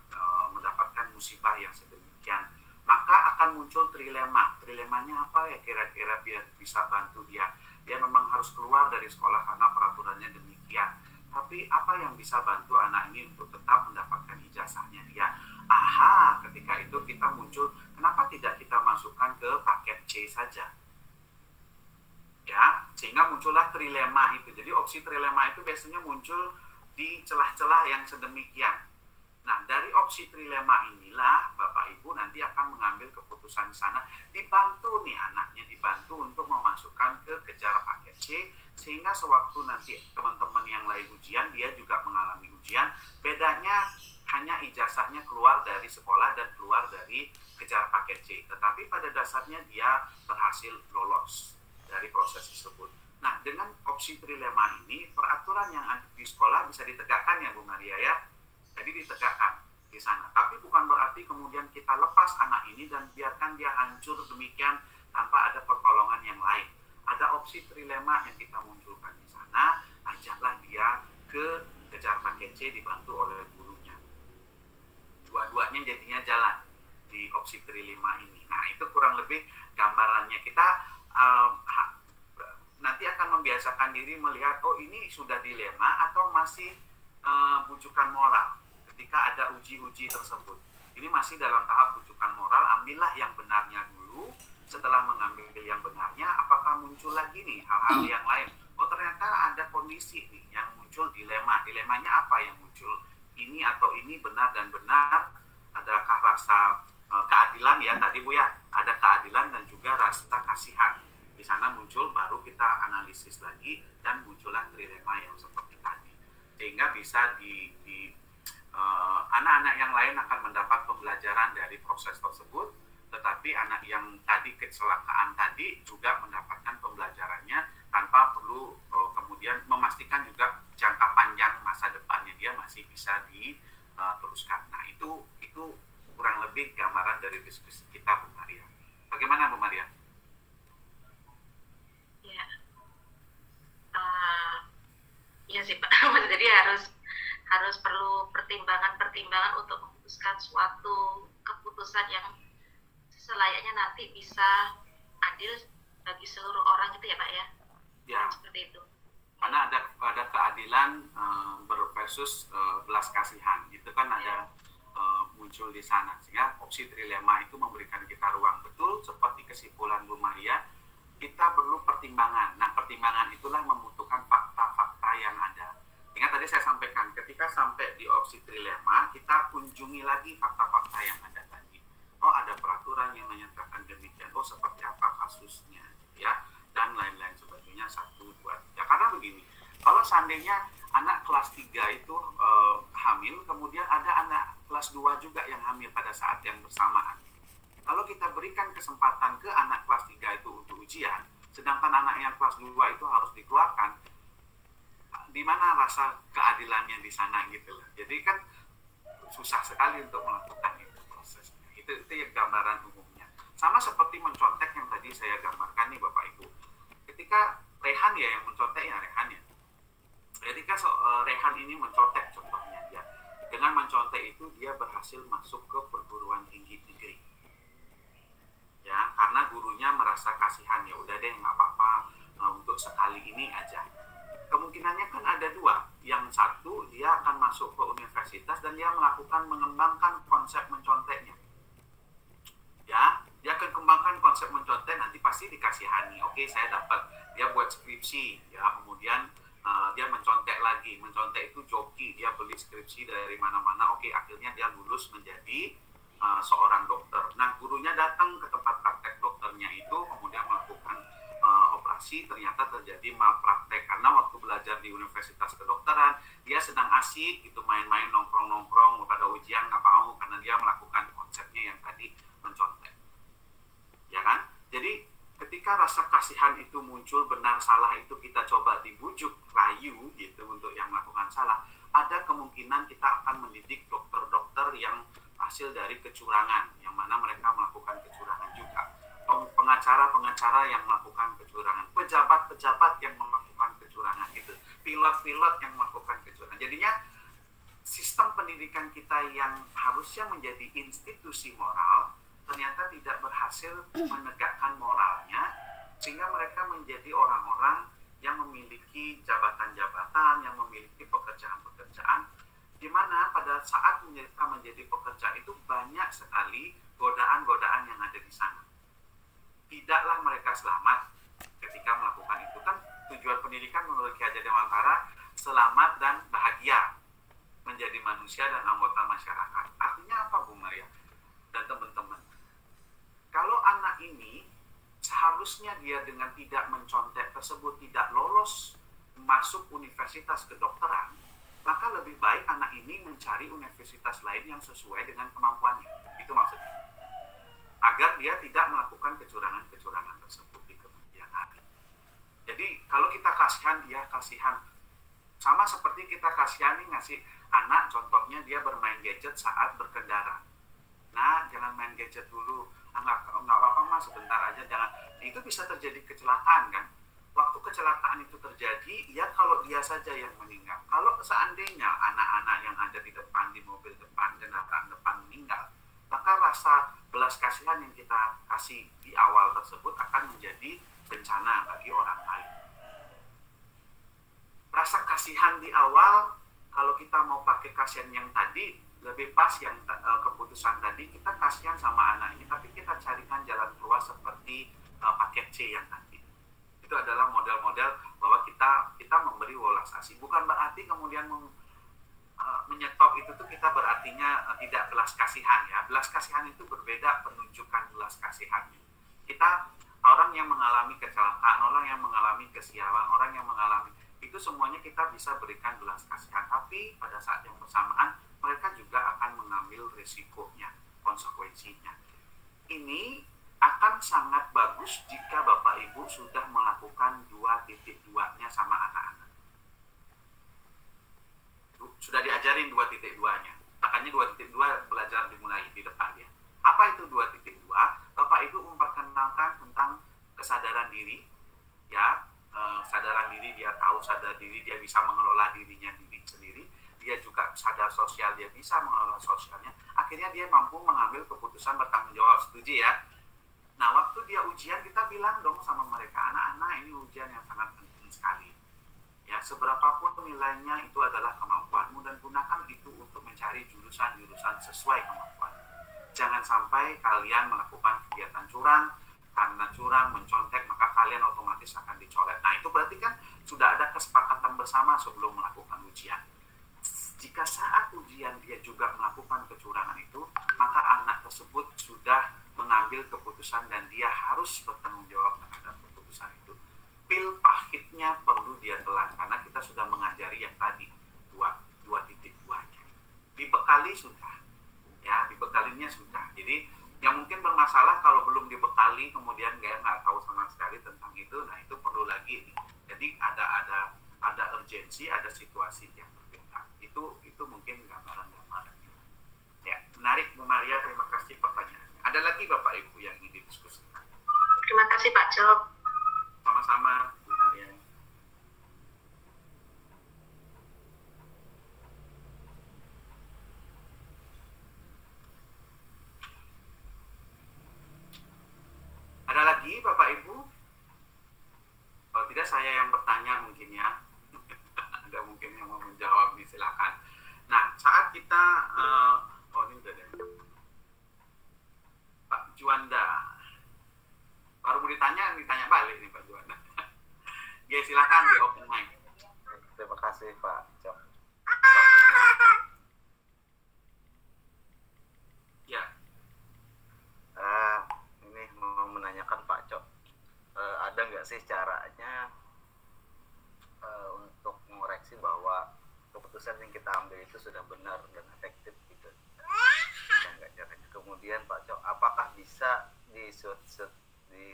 mendapatkan musibah yang sedemikian. Maka akan muncul trilema. Trilemanya apa ya kira-kira biar bisa bantu dia? Dia memang harus keluar dari sekolah karena peraturannya demikian. Tapi apa yang bisa bantu anak ini untuk tetap mendapatkan ijazahnya dia? Aha, ketika itu kita muncul, kenapa tidak kita masukkan ke paket C saja? Ya, sehingga muncullah trilema itu. Jadi opsi trilema itu biasanya muncul di celah-celah yang sedemikian. Nah, dari opsi trilema inilah Bapak Ibu nanti akan mengambil keputusan di sana, dibantu nih anaknya, dibantu untuk memasukkan ke kejar paket C, sehingga sewaktu nanti teman-teman yang lain ujian, dia juga mengalami ujian. Bedanya hanya ijazahnya keluar dari sekolah dan keluar dari kejar paket C, tetapi pada dasarnya dia berhasil lolos dari proses tersebut. Nah, dengan opsi trilema ini, peraturan yang ada di sekolah bisa ditegakkan ya Bu Maria ya. Jadi ditegakkan di sana. Tapi bukan berarti kemudian kita lepas anak ini dan biarkan dia hancur demikian tanpa ada pertolongan yang lain. Ada opsi trilema yang kita munculkan di sana, ajaklah dia ke kejar paket C dibantu oleh gurunya. Dua-duanya jadinya jalan di opsi trilema ini. Nah, itu kurang lebih gambarannya. Kita nanti akan membiasakan diri melihat, oh ini sudah dilema atau masih bujukan moral. Ketika ada uji-uji tersebut, ini masih dalam tahap bujukan moral, ambillah yang benarnya dulu. Setelah mengambil yang benarnya, apakah muncul lagi nih hal-hal yang lain? Oh, ternyata ada kondisi nih yang muncul dilema. Dilemanya apa yang muncul? Ini atau ini, benar dan benar. Adakah rasa keadilan ya tadi Bu ya? Ada keadilan dan juga rasa kasihan. Di sana muncul, baru kita analisis lagi dan muncullah trilema yang seperti tadi. Sehingga bisa anak-anak yang lain akan mendapat pembelajaran dari proses tersebut, tetapi anak yang tadi kecelakaan tadi juga mendapatkan pembelajarannya tanpa perlu kemudian memastikan juga jangka panjang masa depannya dia masih bisa diteruskan. Nah, itu kurang lebih gambaran dari diskusi kita Bu Maria. Bagaimana Bu Maria? Ya, iya sih Pak. Jadi harus perlu pertimbangan untuk memutuskan suatu keputusan yang selayaknya nanti bisa adil bagi seluruh orang gitu ya Pak ya? Ya. Seperti itu. Karena ada keadilan versus belas kasihan, itu kan ada muncul di sana. Sehingga opsi trilema itu memberikan kita ruang. Betul seperti kesimpulan Bu Maria, kita perlu pertimbangan. Nah, pertimbangan itulah membutuhkan fakta-fakta yang ada. Ingat tadi saya sampaikan, ketika sampai di opsi trilema, kita kunjungi lagi fakta-fakta yang ada tadi. Oh, ada peraturan yang menyatakan demikian. Oh, seperti apa kasusnya, ya, dan lain-lain sebagainya. 1, 2, 3. Karena begini, kalau seandainya anak kelas 3 itu hamil, kemudian ada anak kelas 2 juga yang hamil pada saat yang bersamaan. Kalau kita berikan kesempatan ke anak kelas 3 itu untuk ujian, sedangkan anak yang kelas 2 itu harus dikeluarkan, di mana rasa keadilannya di sana gitu loh. Jadi kan susah sekali untuk melakukan itu prosesnya. Itu yang gambaran umumnya. Sama seperti mencontek yang tadi saya gambarkan nih Bapak Ibu. Ketika Rehan ya yang mencontek ya Rehan ya. Ketika Rehan ini mencontek contohnya ya. Dengan mencontek itu dia berhasil masuk ke perguruan tinggi negeri. Ya, karena gurunya merasa kasihan, ya udah deh nggak apa-apa untuk sekali ini aja. Kemungkinannya kan ada 2. Yang satu, dia akan masuk ke universitas dan dia mengembangkan konsep menconteknya. Ya, dia akan kembangkan konsep mencontek, nanti pasti dikasihani. Oke, saya dapat. Dia buat skripsi, ya, kemudian dia mencontek lagi. Mencontek itu joki, dia beli skripsi dari mana-mana. Oke, akhirnya dia lulus menjadi seorang dokter. Nah, gurunya datang ke tempat praktek dokternya itu, kemudian melakukan operasi, ternyata terjadi malpraktek karena waktu belajar di universitas kedokteran dia sedang asik gitu main-main nongkrong-nongkrong pada ujian nggak mau karena dia melakukan konsepnya yang tadi mencontek, ya kan? Jadi ketika rasa kasihan itu muncul, benar salah itu kita coba dibujuk rayu gitu untuk yang melakukan salah, ada kemungkinan kita akan mendidik dokter-dokter yang hasil dari kecurangan, yang mana mereka melakukan kecurangan juga. Pengacara-pengacara yang melakukan kecurangan, pejabat-pejabat yang melakukan kecurangan, gitu. Pilot-pilot yang melakukan kecurangan. Jadinya sistem pendidikan kita yang harusnya menjadi institusi moral ternyata tidak berhasil menegakkan moralnya, sehingga mereka menjadi orang-orang yang memiliki jabatan-jabatan, yang memiliki pekerjaan-pekerjaan, di mana pada saat mereka menjadi pekerja itu banyak sekali godaan-godaan yang ada di sana. Tidaklah mereka selamat ketika melakukan itu. Kan tujuan pendidikan menurut Ki Hajar Dewantara selamat dan bahagia menjadi manusia dan anggota masyarakat. Artinya apa, Bu Maria dan teman-teman? Kalau anak ini seharusnya dia dengan tidak mencontek tersebut tidak lolos masuk universitas kedokteran, maka lebih baik anak ini mencari universitas lain yang sesuai dengan kemampuannya. Itu maksudnya. Agar dia tidak melakukan kecurangan-kecurangan tersebut di kemudian hari. Jadi kalau kita kasihan, dia kasihan. Sama seperti kita kasihani ngasih anak, contohnya dia bermain gadget saat berkendara. Nah, jangan main gadget dulu. Nggak apa-apa mas, sebentar aja, jangan. Itu bisa terjadi kecelakaan kan. Waktu kecelakaan itu terjadi, ya kalau dia saja yang meninggal. Kalau seandainya anak-anak yang ada di depan, di mobil depan, kendaraan depan meninggal, maka rasa belas kasihan yang kita kasih di awal tersebut akan menjadi bencana bagi orang lain. Rasa kasihan di awal, kalau kita mau pakai kasihan yang tadi, lebih pas yang keputusan tadi, kita kasihan sama anak ini, tapi kita carikan jalan keluar seperti paket C yang tadi. Itu adalah model-model bahwa kita memberi welas asih. Bukan berarti kemudian menyetop itu tuh kita berartinya tidak belas kasihan ya. Belas kasihan itu berbeda penunjukan belas kasihannya. Kita orang yang mengalami kecelakaan, orang yang mengalami kesialan, orang yang mengalami itu semuanya kita bisa berikan belas kasihan. Tapi pada saat yang bersamaan mereka juga akan mengambil risikonya, konsekuensinya. Ini akan sangat bagus jika Bapak Ibu sudah melakukan 2.2-nya sama anak-anak. Sudah diajarin 2.2-nya. Makanya 2.2 belajar dimulai di depannya. Apa itu 2.2? Bapak Ibu memperkenalkan tentang kesadaran diri, ya, kesadaran diri, dia tahu sadar diri, dia bisa mengelola dirinya sendiri. Dia juga sadar sosial, dia bisa mengelola sosialnya. Akhirnya dia mampu mengambil keputusan bertanggung jawab. Setuju ya? Nah, waktu dia ujian, kita bilang dong sama mereka, anak-anak ini ujian yang sangat penting sekali. Ya, seberapapun nilainya itu adalah kemampuanmu, dan gunakan itu untuk mencari jurusan-jurusan sesuai kemampuan. Jangan sampai kalian melakukan kegiatan curang, karena curang, mencontek, maka kalian otomatis akan dicoret. Nah, itu berarti kan sudah ada kesepakatan bersama sebelum melakukan ujian. Jika saat ujian dia juga melakukan kecurangan itu, maka anak tersebut sudah mengambil keputusan dan dia harus bertanggung jawab terhadap keputusan itu. Pil pahitnya perlu dia telan, karena kita sudah mengajari yang tadi 2.2-nya. Dibekali sudah, ya, dibekalinya sudah. Jadi yang mungkin bermasalah kalau belum dibekali, kemudian nggak tahu sama sekali tentang itu, nah itu perlu lagi. Jadi ada urgensi, ada situasi yang berbeda. Itu mungkin gambaran-gambarannya. Ya, menarik Bu Maria, terima kasih pertanyaannya. Ada lagi Bapak Ibu yang ingin didiskusikan? Terima kasih Pak Cok. Sama-sama Bu Maria. Ada lagi Bapak Ibu? Kalau tidak saya yang bertanya mungkin ya. Ada mungkin yang mau menjawab nih, silakan. Nah, saat kita ini udah ada Pak Juanda. Baru mau ditanya balik nih Pak Juanda. Ya, silakan di open mic. Terima kasih Pak Cok. Ya. Ini mau menanyakan Pak Cok, ada nggak sih caranya untuk mengoreksi bahwa keputusan yang kita ambil itu sudah benar dan efektif gitu? Ada nggak caranya? Kemudian Pak Cok, apakah bisa di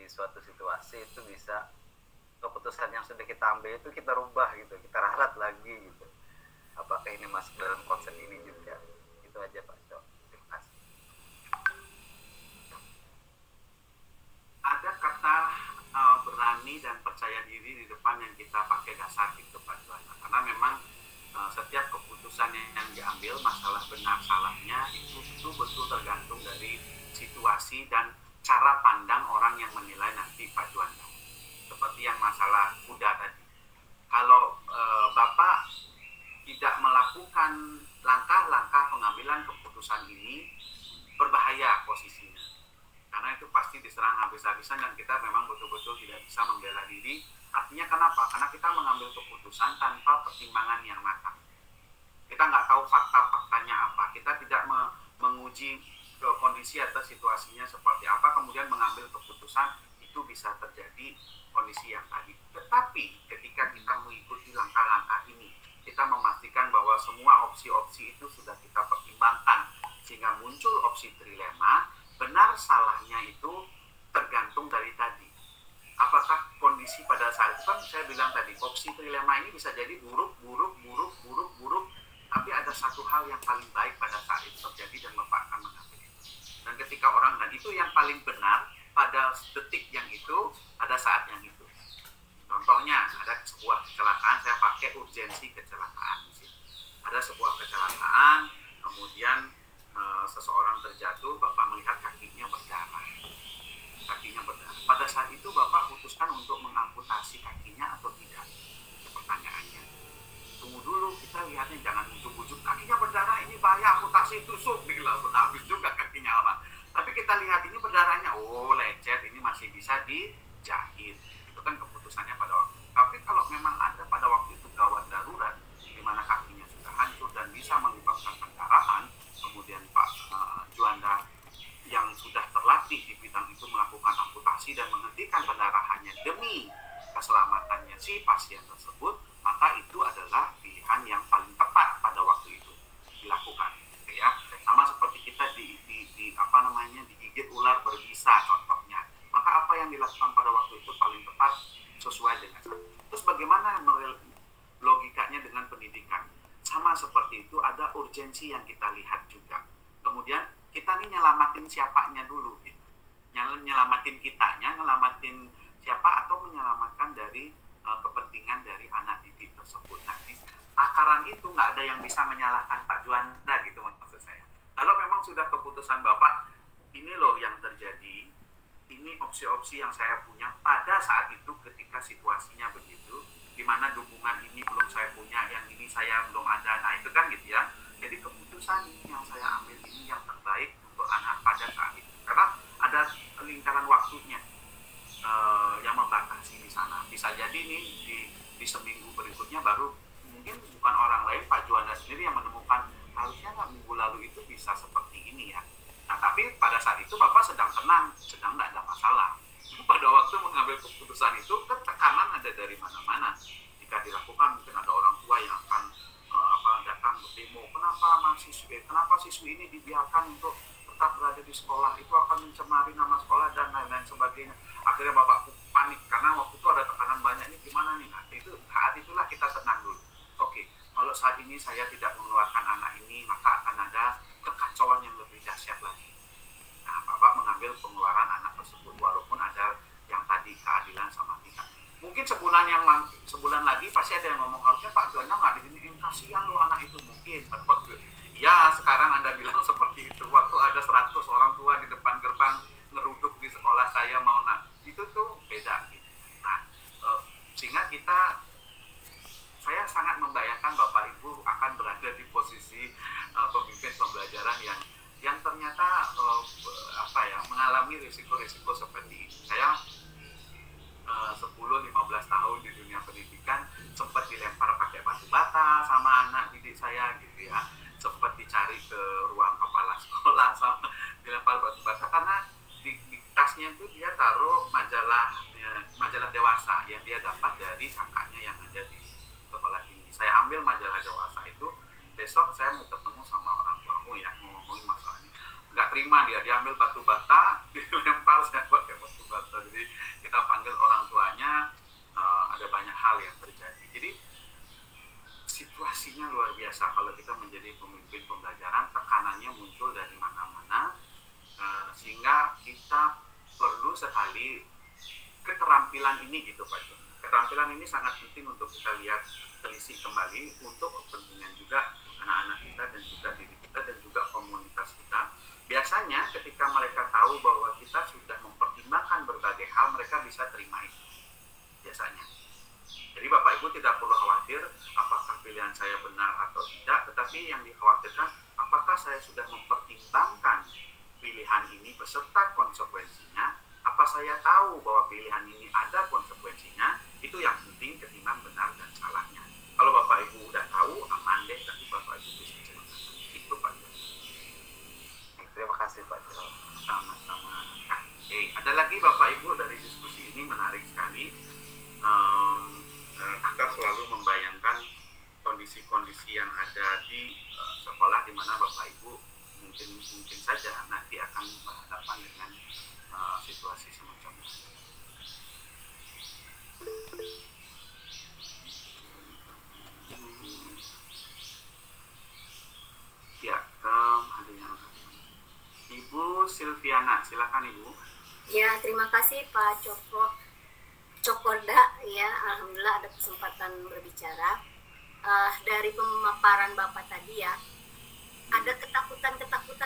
suatu situasi itu bisa keputusan yang sudah kita ambil itu kita rubah gitu, kita ralat lagi gitu? Apakah ini masuk dalam konsep ini juga? Itu aja Pak Cok. Terima kasih. berani dan percaya diri di depan yang kita pakai dasar gitu Pak Juanda. Karena memang setiap keputusan yang diambil, masalah benar salahnya itu betul-betul tergantung dari situasi dan cara pandang orang yang menilai nanti Pak Juanda. Seperti yang masalah kuda tadi. Kalau Bapak tidak melakukan langkah-langkah pengambilan keputusan ini, berbahaya posisinya. Karena itu pasti diserang habis-habisan dan kita memang betul-betul tidak bisa membela diri. Artinya kenapa? Karena kita mengambil keputusan tanpa pertimbangan yang matang. Kita nggak tahu fakta-faktanya apa. Kita tidak menguji kondisi atau situasinya seperti apa, kemudian mengambil keputusan, itu bisa terjadi kondisi yang tadi. Tetapi ketika kita mengikuti langkah-langkah ini, kita memastikan bahwa semua opsi-opsi itu sudah kita pertimbangkan, sehingga muncul opsi trilema. Benar salahnya itu tergantung dari tadi. Apakah kondisi pada saat itu, kan saya bilang tadi, opsi trilema ini bisa jadi buruk, tapi ada satu hal yang paling baik pada saat itu terjadi dan Bapak akan mengambil itu. Dan ketika orang, dan itu yang paling benar pada detik yang itu, ada saat yang itu. Contohnya, ada sebuah kecelakaan, saya pakai urgensi kecelakaan. Ada sebuah kecelakaan, kemudian seseorang terjatuh, Bapak melihat kakinya berdarah. Pada saat itu Bapak putuskan untuk mengamputasi kakinya atau tidak? Pertanyaannya. Tunggu dulu, kita lihatnya jangan ujuk-ujuk kakinya berdarah, ini bahaya, amputasi, tusuk, langsung habis juga kakinya orang. Tapi kita lihat ini berdarahnya, oh lecet, ini masih bisa dijahit. Itu kan keputusannya pada waktu. Tapi kalau memang ada pada waktu itu gawat darurat, di mana kakinya sudah hancur dan bisa menyebabkan pendarahan, kemudian Pak Juanda yang sudah terlatih di bidang itu melakukan amputasi dan menghentikan pendarahannya demi keselamatannya si pasien tersebut, maka itu adalah pilihan yang paling tepat pada waktu itu dilakukan. Ya, sama seperti kita digigit ular berbisa contohnya. Maka apa yang dilakukan pada waktu itu paling tepat sesuai dengan. Terus bagaimana logikanya dengan pendidikan? Sama seperti itu, ada urgensi yang kita lihat juga. Kemudian kita nih nyelamatin siapanya dulu, gitu. Nyelamatin kitanya, nyelamatin siapa, atau menyelamatkan dari kepentingan dari anak didik tersebut. Nah, di akaran itu nggak ada yang bisa menyalahkan Pak Juanda, gitu maksud saya. Kalau memang sudah keputusan Bapak, ini loh yang terjadi, ini opsi-opsi yang saya punya pada saat itu ketika situasinya begitu, di mana dukungan ini belum saya punya, yang ini saya belum ada. Nah itu kan gitu ya. Jadi keputusan yang saya ambil ini yang terbaik untuk anak pada saat itu. Karena ada lingkaran waktunya yang membatasi di sana. Bisa jadi nih di seminggu berikutnya baru mungkin bukan orang lain, Pak Juanda sendiri yang menemukan harusnya nggak minggu lalu itu bisa seperti ini ya. Nah tapi pada saat itu Bapak sedang tenang, sedang nggak ada masalah. Pada waktu mengambil keputusan itu, tekanan ada dari mana-mana. Jika dilakukan, mungkin ada orang tua yang akan datang berdemo. Kenapa siswi ini dibiarkan untuk tetap berada di sekolah? Itu akan mencemari nama sekolah dan lain-lain sebagainya. Akhirnya Bapak panik karena waktu itu ada tekanan banyak. Ini gimana nih? Nah, itu saat itulah kita tenang dulu. Oke, kalau saat ini saya tidak mengeluarkan anak ini, maka akan ada kekacauan yang lebih dahsyat lagi. Nah, Bapak mengambil pengeluaran anak tersebut, walaupun ada yang tadi keadilan sama tidak. Mungkin sebulan lagi pasti ada yang ngomong, harusnya Pak Juanda nggak diginiin, kasihan loh anak itu. Mungkin ya sekarang Anda bilang seperti itu, waktu ada 100 orang tua di depan gerbang ngeruduk di sekolah saya mau itu tuh beda gitu. Nah sehingga saya sangat membayangkan Bapak Ibu akan berada di posisi pemimpin pembelajaran yang ternyata mengalami risiko-risiko seperti ini. Saya 10-15 tahun di dunia pendidikan, sempat dilempar pakai batu bata sama anak didik saya gitu ya, sempat dicari ke ruang kepala sekolah sama dilempar batu bata karena di tasnya itu dia taruh majalah dewasa yang dia dapat dari kakaknya yang ada di sekolah tinggi. Saya ambil majalah dewasa itu, besok saya mau ketemu sama orang tuamu ya, ngomongin masalahnya. Nggak terima dia ambil batu bata, dilempar saya pakai batu bata. Jadi kita panggil orang tuanya, ada banyak hal yang terjadi. Jadi situasinya luar biasa kalau kita menjadi pemimpin pembelajaran, tekanannya muncul dari mana-mana, sehingga kita perlu sekali keterampilan ini gitu Pak Jo. Keterampilan ini sangat penting untuk kita lihat telisik kembali untuk kepentingan juga anak-anak kita dan juga diri kita dan juga komunitas kita. Biasanya ketika mereka tahu bahwa kita sudah mempertimbangkan berbagai hal, mereka bisa terima itu biasanya. Jadi Bapak Ibu tidak perlu khawatir apakah pilihan saya benar atau tidak, tetapi yang dikhawatirkan apakah saya sudah mempertimbangkan pilihan ini beserta konsekuensinya. Apa saya tahu bahwa pilihan ini ada konsekuensinya? Itu yang penting ketimbang benar dan salahnya. Kalau Bapak Ibu udah tahu, aman deh, tapi Bapak Ibu bisa ceritakan. Itu Pak Jo. Terima kasih Pak Jo. Sama-sama. Nah, ada lagi Bapak Ibu dari diskusi ini menarik sekali. Kita selalu membayangkan kondisi-kondisi yang ada di sekolah di mana Bapak Ibu mungkin saja nanti akan berhadapan dengan situasi semacam ini. Ya, ada yang Ibu Silviana, silakan Ibu. Ya, terima kasih Pak Cokorda. Ya, alhamdulillah ada kesempatan berbicara. Dari pemaparan Bapak tadi ya, ada ketakutan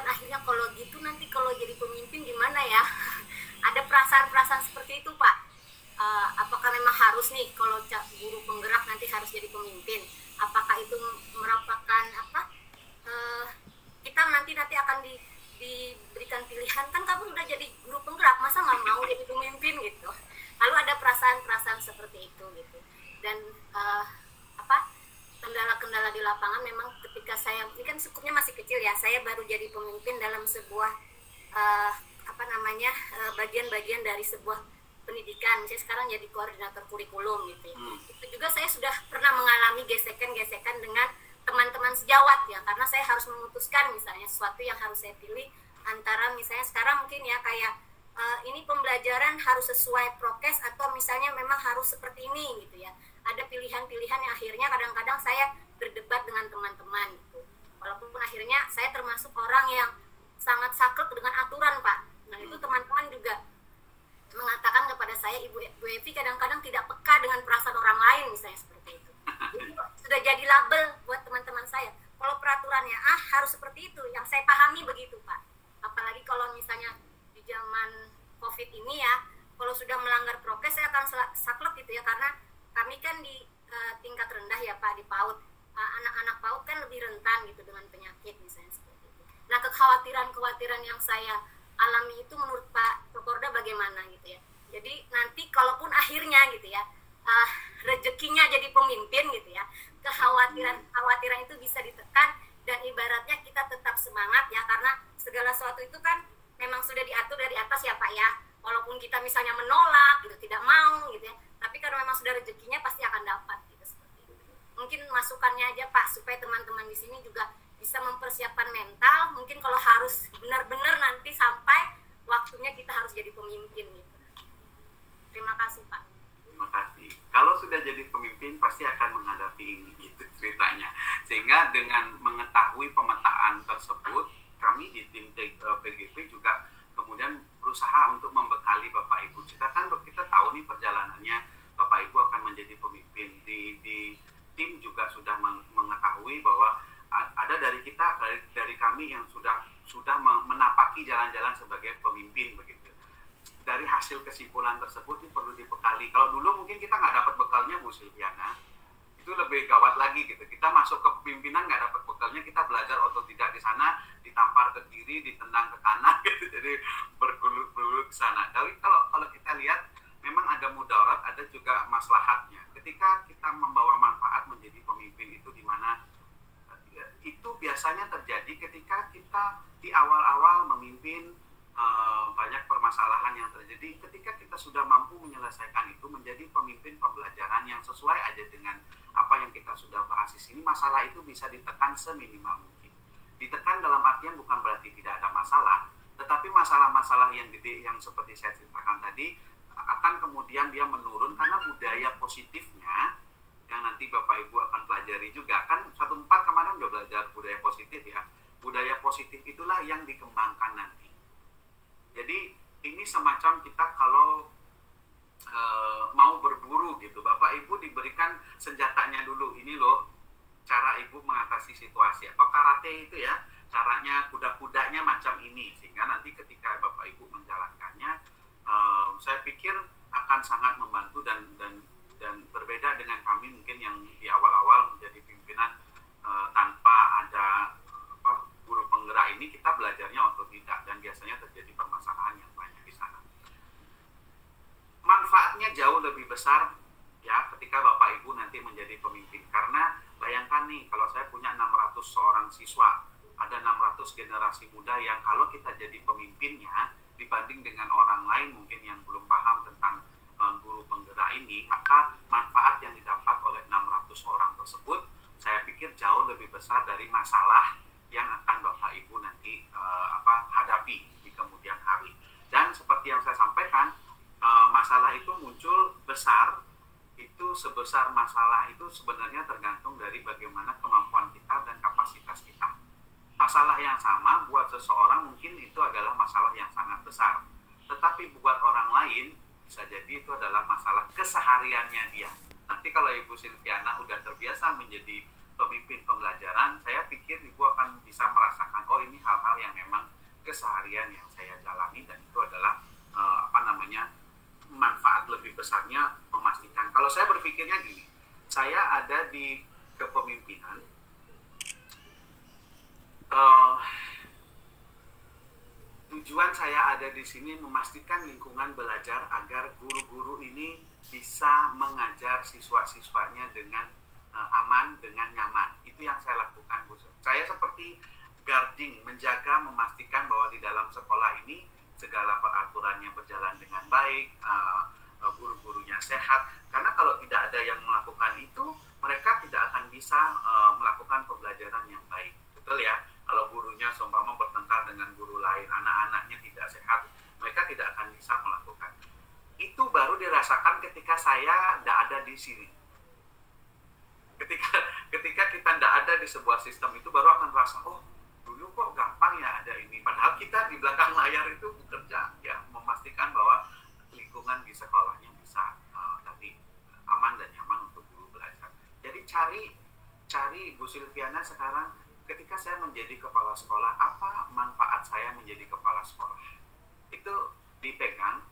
akhirnya kalau gitu nanti kalau jadi pemimpin gimana ya? Ada perasaan-perasaan seperti itu Pak. Apakah memang harus nih kalau guru penggerak nanti harus jadi pemimpin? Apakah itu merupakan kita nanti akan diberikan pilihan, kan kamu udah jadi guru penggerak, masa nggak mau jadi pemimpin gitu? Lalu ada perasaan-perasaan seperti itu gitu. Dan kendala-kendala di lapangan memang ketika saya, ini kan skupnya masih kecil ya, saya baru jadi pemimpin dalam sebuah bagian-bagian dari sebuah pendidikan. Saya sekarang jadi koordinator kurikulum gitu ya. Itu juga saya sudah pernah mengalami gesekan-gesekan dengan teman-teman sejawat ya, karena saya harus memutuskan misalnya sesuatu yang harus saya pilih antara misalnya sekarang mungkin ya kayak ini pembelajaran harus sesuai prokes atau misalnya memang harus seperti ini gitu ya. Ada pilihan-pilihan yang akhirnya kadang-kadang saya berdebat dengan teman-teman gitu. Walaupun akhirnya saya termasuk orang yang sangat saklek dengan aturan Pak. Nah itu teman-teman juga mengatakan kepada saya, Ibu Evi kadang-kadang tidak peka dengan perasaan orang lain misalnya seperti itu. Jadi, sudah jadi label buat teman-teman saya. Kalau peraturannya harus seperti itu, yang saya pahami begitu Pak. Apalagi kalau misalnya di zaman COVID ini ya, kalau sudah melanggar prokes saya akan saklek gitu ya, karena kami kan di tingkat rendah ya Pak, di PAUD. Anak-anak PAUD kan lebih rentan gitu dengan penyakit misalnya seperti itu. Nah kekhawatiran yang saya alami itu menurut Pak Cokorda bagaimana gitu ya. Jadi nanti kalaupun akhirnya gitu ya rezekinya jadi pemimpin gitu ya, kekhawatiran itu bisa ditekan dan ibaratnya kita tetap semangat ya, karena segala sesuatu itu kan memang sudah diatur dari atas ya Pak ya. Walaupun kita misalnya menolak gitu, tidak mau gitu ya, tapi kalau memang sudah rezekinya pasti akan dapat gitu seperti itu. Mungkin masukannya aja Pak supaya teman-teman di sini juga bisa mempersiapkan mental, mungkin kalau harus benar-benar nanti sampai waktunya kita harus jadi pemimpin gitu. Terima kasih Pak. Terima kasih. Kalau sudah jadi pemimpin pasti akan menghadapi ini gitu ceritanya. Sehingga dengan mengetahui pemetaan tersebut, kami di tim PGP juga kemudian berusaha untuk membekali Bapak Ibu. Kita tahu nih perjalanannya Bapak Ibu akan menjadi pemimpin. Di tim juga sudah mengetahui bahwa ada dari kami yang sudah menapaki jalan-jalan sebagai pemimpin begitu. Dari hasil kesimpulan tersebut ini perlu dibekali. Kalau dulu mungkin kita nggak dapat bekalnya Bu Silviana, itu lebih gawat lagi gitu. Kita masuk ke pemimpinan nggak dapat bekalnya, kita belajar otodidak di sana, ditampar ke kiri, ditendang ke kanan gitu. Jadi bergulut-gulut ke sana. Tapi kalau kita lihat memang ada mudarat, ada juga maslahatnya. Ketika kita membawa manfaat menjadi pemimpin itu di mana itu biasanya terjadi ketika kita di awal-awal memimpin, banyak permasalahan yang terjadi. Ketika kita sudah mampu menyelesaikan itu menjadi pemimpin pembelajaran yang sesuai aja dengan apa yang kita sudah bahas di sini, masalah itu bisa ditekan seminimal mungkin. Ditekan dalam artian bukan berarti tidak ada masalah, tetapi masalah-masalah yang gede yang seperti saya ceritakan tadi akan kemudian dia menurun karena budaya positifnya yang nanti Bapak Ibu akan pelajari juga. Kan 1/4 kemarin udah belajar budaya positif ya. Budaya positif itulah yang dikembangkan nanti. Jadi ini semacam kita kalau mau berburu gitu. Bapak Ibu diberikan senjatanya dulu, ini loh cara Ibu mengatasi situasi, atau karate itu ya, caranya kuda-kudanya macam ini, sehingga nanti ketika Bapak Ibu menjalankannya, saya pikir akan sangat membantu dan berbeda dengan kami mungkin yang di awal-awal menjadi pimpinan tanpa ada guru penggerak ini, kita belajarnya otodidak dan biasanya terjadi permasalahan yang banyak di sana. Manfaatnya jauh lebih besar ya ketika Bapak Ibu nanti menjadi pemimpin, karena bayangkan nih, kalau saya punya 600 seorang siswa, ada 600 generasi muda yang kalau kita jadi pemimpinnya dibanding dengan orang lain mungkin yang belum paham tentang guru penggerak ini, maka manfaat yang didapat oleh 600 orang tersebut saya pikir jauh lebih besar dari masalah yang akan Bapak Ibu nanti hadapi di kemudian hari. Dan seperti yang saya sampaikan, masalah itu muncul besar, itu sebesar masalah itu sebenarnya tergantung dari bagaimana kemampuan kita dan kapasitas kita. Masalah yang sama buat seseorang mungkin itu adalah masalah yang sangat besar, tetapi buat orang lain bisa jadi itu adalah masalah kesehariannya dia. Nanti kalau Ibu Silviana udah terbiasa menjadi pemimpin pembelajaran, saya pikir Ibu akan bisa merasakan, oh ini hal-hal yang memang keseharian yang saya jalani, dan itu adalah manfaat lebih besarnya memastikan. Kalau saya berpikirnya gini, saya ada di kepemimpinan, tujuan saya ada di sini memastikan lingkungan belajar agar guru-guru ini bisa mengajar siswa-siswanya dengan aman, dengan nyaman. Itu yang saya lakukan, Bu. Saya seperti guarding, menjaga, memastikan bahwa di dalam sekolah ini segala peraturannya berjalan dengan baik, guru-gurunya sehat. Karena kalau tidak ada yang melakukan itu, mereka tidak akan bisa melakukan pembelajaran yang baik. Betul ya? Kalau gurunya seumpama bertengkar dengan guru lain, anak-anaknya tidak sehat, mereka tidak akan bisa melakukan. Itu baru dirasakan ketika saya tidak ada di sini. Ketika kita tidak ada di sebuah sistem itu, baru akan merasa, oh dulu kok gampang ya ada ini. Padahal kita di belakang layar itu bekerja ya, memastikan bahwa lingkungan di sekolahnya bisa tadi aman dan nyaman untuk guru belajar. Jadi cari Bu Silviana sekarang, ketika saya menjadi kepala sekolah, apa manfaat saya menjadi kepala sekolah? Itu dipegang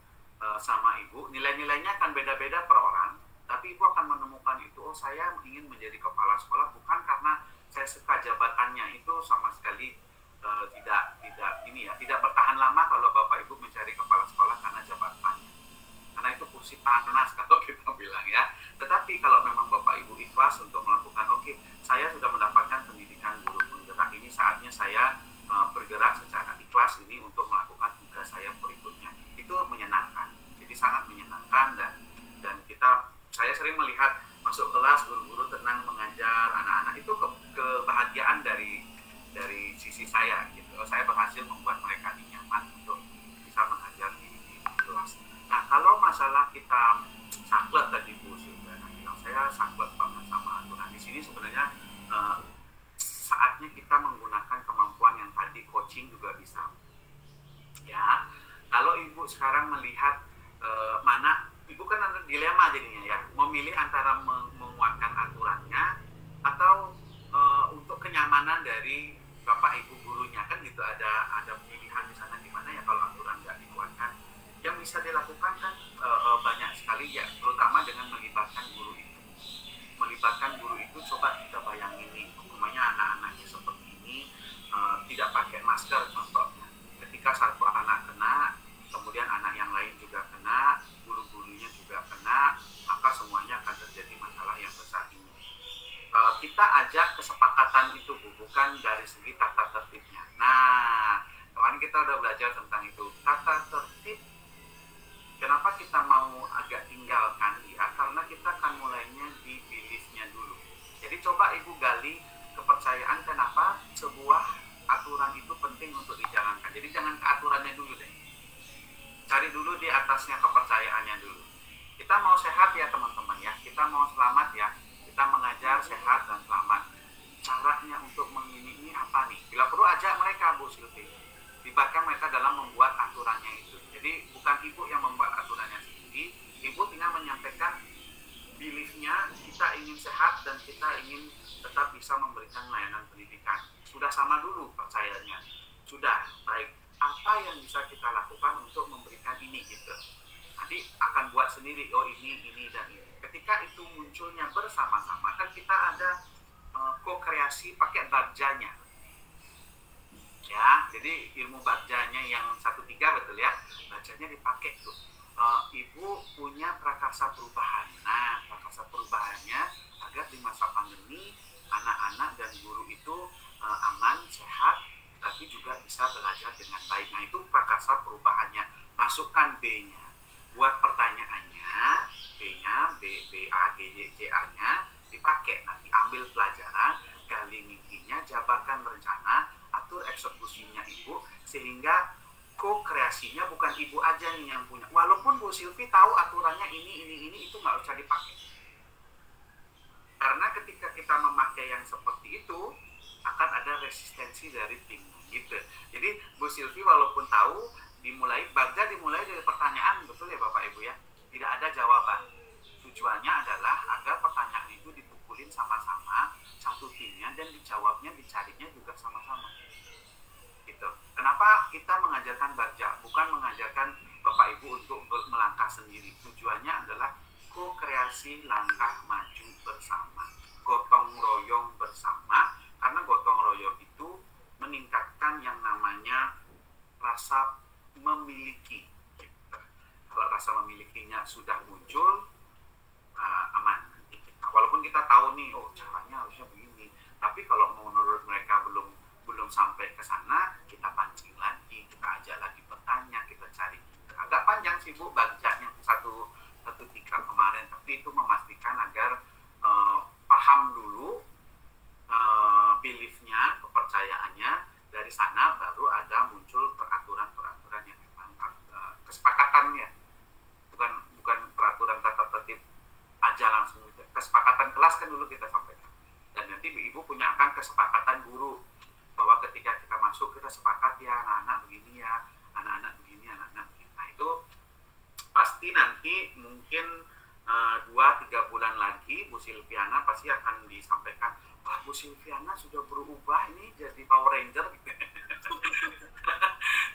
sama Ibu. Nilai-nilainya akan beda-beda per orang, tapi Ibu akan menemukan itu, oh saya ingin menjadi kepala sekolah bukan karena saya suka jabatannya, itu sama sekali tidak bertahan lama kalau Bapak Ibu mencari kepala sekolah karena jabatannya. Karena itu kursi panas kalau kita bilang ya. Tetapi kalau memang Bapak Ibu ikhlas untuk melakukan, oke, saya sudah mendapatkan pendidikan guru penggerak ini, saatnya saya bergerak secara ikhlas ini untuk melakukan tugas saya berikutnya. Itu menyenangkan. Jadi sangat menyenangkan, dan saya sering melihat masuk kelas guru-guru tenang mengajar anak-anak, itu kebahagiaan dari sisi saya gitu. Saya berhasil membuat mereka nyaman untuk bisa mengajar di kelas. Nah, kalau masalah kita saklek tadi Bu Silviana bilang, saya saklek banget sama aturan. Di sini sebenarnya saatnya kita menggunakan kemampuan yang tadi coaching juga bisa. Ya, kalau Ibu sekarang melihat mana, Ibu kan ada dilema jadinya ya, memilih antara menguatkan aturannya atau untuk kenyamanan dari Bapak Ibu gurunya, kan gitu, ada pilihan di sana di mana ya kalau aturan nggak dikuatkan. Yang bisa dilakukan kan banyak sekali ya, terutama dengan melibatkan guru itu. Melibatkan guru itu, coba kita bayangin nih, umpamanya anak-anaknya seperti ini, tidak pakai masker contohnya. Ketika satu anak kena, kemudian anak yang lain juga kena, guru-gurunya juga kena, maka semuanya akan terjadi masalah yang besar ini. Kita ajak kesepakatan itu, bukan dari segi tata tertibnya. Nah, kemarin kita udah belajar tentang itu. Tata tertib, kenapa kita mau agak tinggalkan ya? Karena kita akan mulainya di beliefnya dulu. Jadi coba Ibu gali kepercayaan kenapa sebuah aturan itu penting untuk dijalankan. Jadi jangan ke aturannya dulu deh. Cari dulu di atasnya kepercayaannya dulu. Kita mau sehat ya teman-teman ya. Kita mau selamat ya. Kita mengajar sehat dan selamat. Caranya untuk ini apa nih? Bila perlu ajak mereka Bu Silvi. Libatkan mereka dalam membuat aturannya itu. Jadi bukan Ibu yang membuat aturannya sendiri, Ibu tinggal menyampaikan beliefnya, kita ingin sehat dan kita ingin tetap bisa memberikan layanan pendidikan. Sudah sama dulu percayanya. Sudah, baik. Apa yang bisa kita lakukan untuk memberikan ini gitu. Nanti akan buat sendiri, oh ini, dan ini. Ketika itu munculnya bersama-sama, kan kita ada ko-kreasi pakai barjanya. Ya, jadi ilmu barjanya yang 1-3 betul ya, barjanya dipakai tuh. Ibu punya prakarsa perubahan. Nah, prakarsa perubahannya agar di masa pandemi anak-anak dan guru itu aman, sehat, tapi juga bisa belajar dengan baik. Nah, itu prakarsa perubahannya. Masukkan B-nya. Buat pertanyaannya, B-nya, B, A, G, Y, C, A-nya dipakai. Nanti ambil pelajaran, gali mimpinya, jabarkan rencana, atur eksekusinya Ibu, sehingga ko-kreasinya bukan Ibu aja nih yang punya. Walaupun Bu Silvi tahu aturannya ini, itu nggak usah dipakai. Karena ketika kita memakai yang seperti itu, akan ada resistensi dari tim gitu. Jadi Bu Silvi walaupun tahu, dimulai dari pertanyaan, betul ya Bapak Ibu ya, tidak ada jawaban. Tujuannya adalah agar pertanyaan itu dipukulin sama-sama satu timnya dan dijawabnya, dicarinya juga sama-sama gitu. Kenapa kita mengajarkan barja, bukan mengajarkan Bapak Ibu untuk melangkah sendiri? Tujuannya adalah ko-kreasi langkah maju bersama, gotong royong bersama, karena gotong royong itu meningkatkan yang namanya rasa memiliki. Kalau rasa memilikinya sudah muncul, aman. Walaupun kita tahu nih, oh caranya harusnya begini, tapi kalau menurut mereka belum sampai ke sana, kita pancing lagi, kita ajak lagi bertanya, kita cari. Agak panjang sih Bu bacanya 1-3 kemarin, tapi itu memastikan agar paham dulu beliefnya, kepercayaannya. Dari sana baru ada muncul peraturan-peraturan yang memang kesepakatannya, bukan peraturan tata tertib aja langsung. Kesepakatan kelas kan dulu kita sampaikan, dan nanti Ibu punya akan kesepakatan guru bahwa ketika kita masuk kita sepakat ya anak-anak begini ya, anak-anak begini, anak-anak begini. Nah itu pasti nanti mungkin 2-3 bulan lagi Bu Silviana pasti akan disampaikan, wah Bu Silviana sudah berubah ini jadi Power Ranger gitu.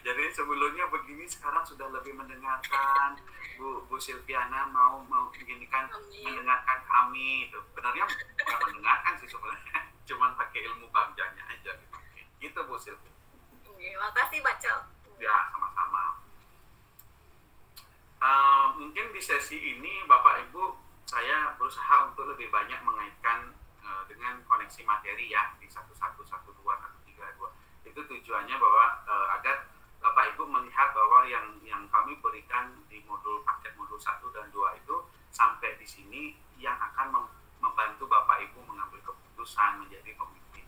Jadi sebelumnya begini, sekarang sudah lebih mendengarkan. Bu Silviana mau beginikan, mendengarkan kami itu. Benarnya bukan mendengarkan sih sebenarnya, cuman pakai ilmu barjanya aja gitu. Gitu Bu Silvi. Terima kasih Pak Cok. Ya, sama-sama. Mungkin di sesi ini Bapak Ibu saya berusaha untuk lebih banyak mengaitkan dengan koneksi materi ya di 11, 12, 132. Itu tujuannya bahwa agar Bapak Ibu melihat bahwa yang kami berikan di paket modul 1 dan 2 itu sampai di sini yang akan membantu Bapak Ibu mengambil keputusan, menjadi pemimpin.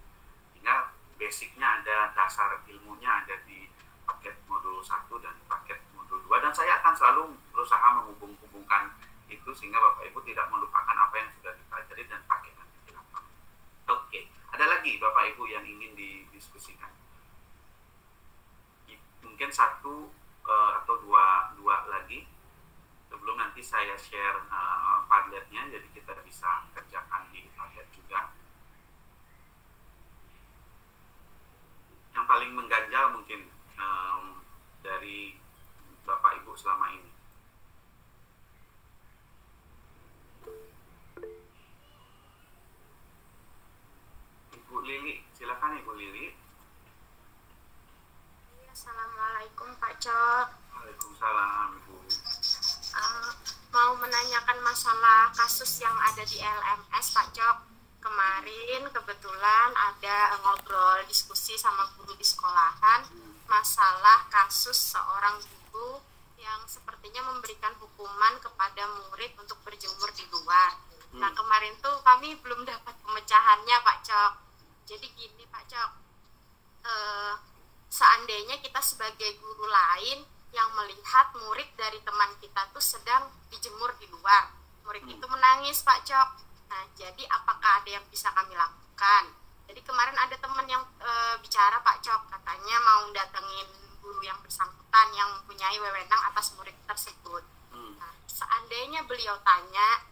Sehingga basicnya ada, dasar ilmunya ada di paket modul 1 dan paket modul 2, dan saya akan selalu berusaha menghubung-hubungkan itu sehingga Bapak Ibu tidak melupakan apa yang sudah dipelajari dan pakai nanti di lapangan. Oke, ada lagi Bapak Ibu yang ingin didiskusikan? Mungkin 1 atau 2 lagi sebelum nanti saya share Padletnya, jadi kita bisa kerjakan di Padlet juga. Yang paling mengganjal mungkin dari Bapak Ibu selama ini. Ibu Lili, silakan Ibu Lili. Assalamualaikum Pak Cok. Waalaikumsalam Ibu. Mau menanyakan masalah kasus yang ada di LMS Pak Cok. Kemarin kebetulan ada ngobrol diskusi sama guru di sekolahan masalah kasus seorang guru yang sepertinya memberikan hukuman kepada murid untuk berjemur di luar. Nah kemarin tuh kami belum dapat pemecahannya Pak Cok. Jadi gini Pak Cok, seandainya kita sebagai guru lain yang melihat murid dari teman kita tuh sedang dijemur di luar, murid itu menangis Pak Cok. Nah jadi apakah ada yang bisa kami lakukan? Jadi kemarin ada teman yang bicara Pak Cok, katanya mau datengin guru yang bersangkutan yang mempunyai wewenang atas murid tersebut. Nah, seandainya beliau tanya,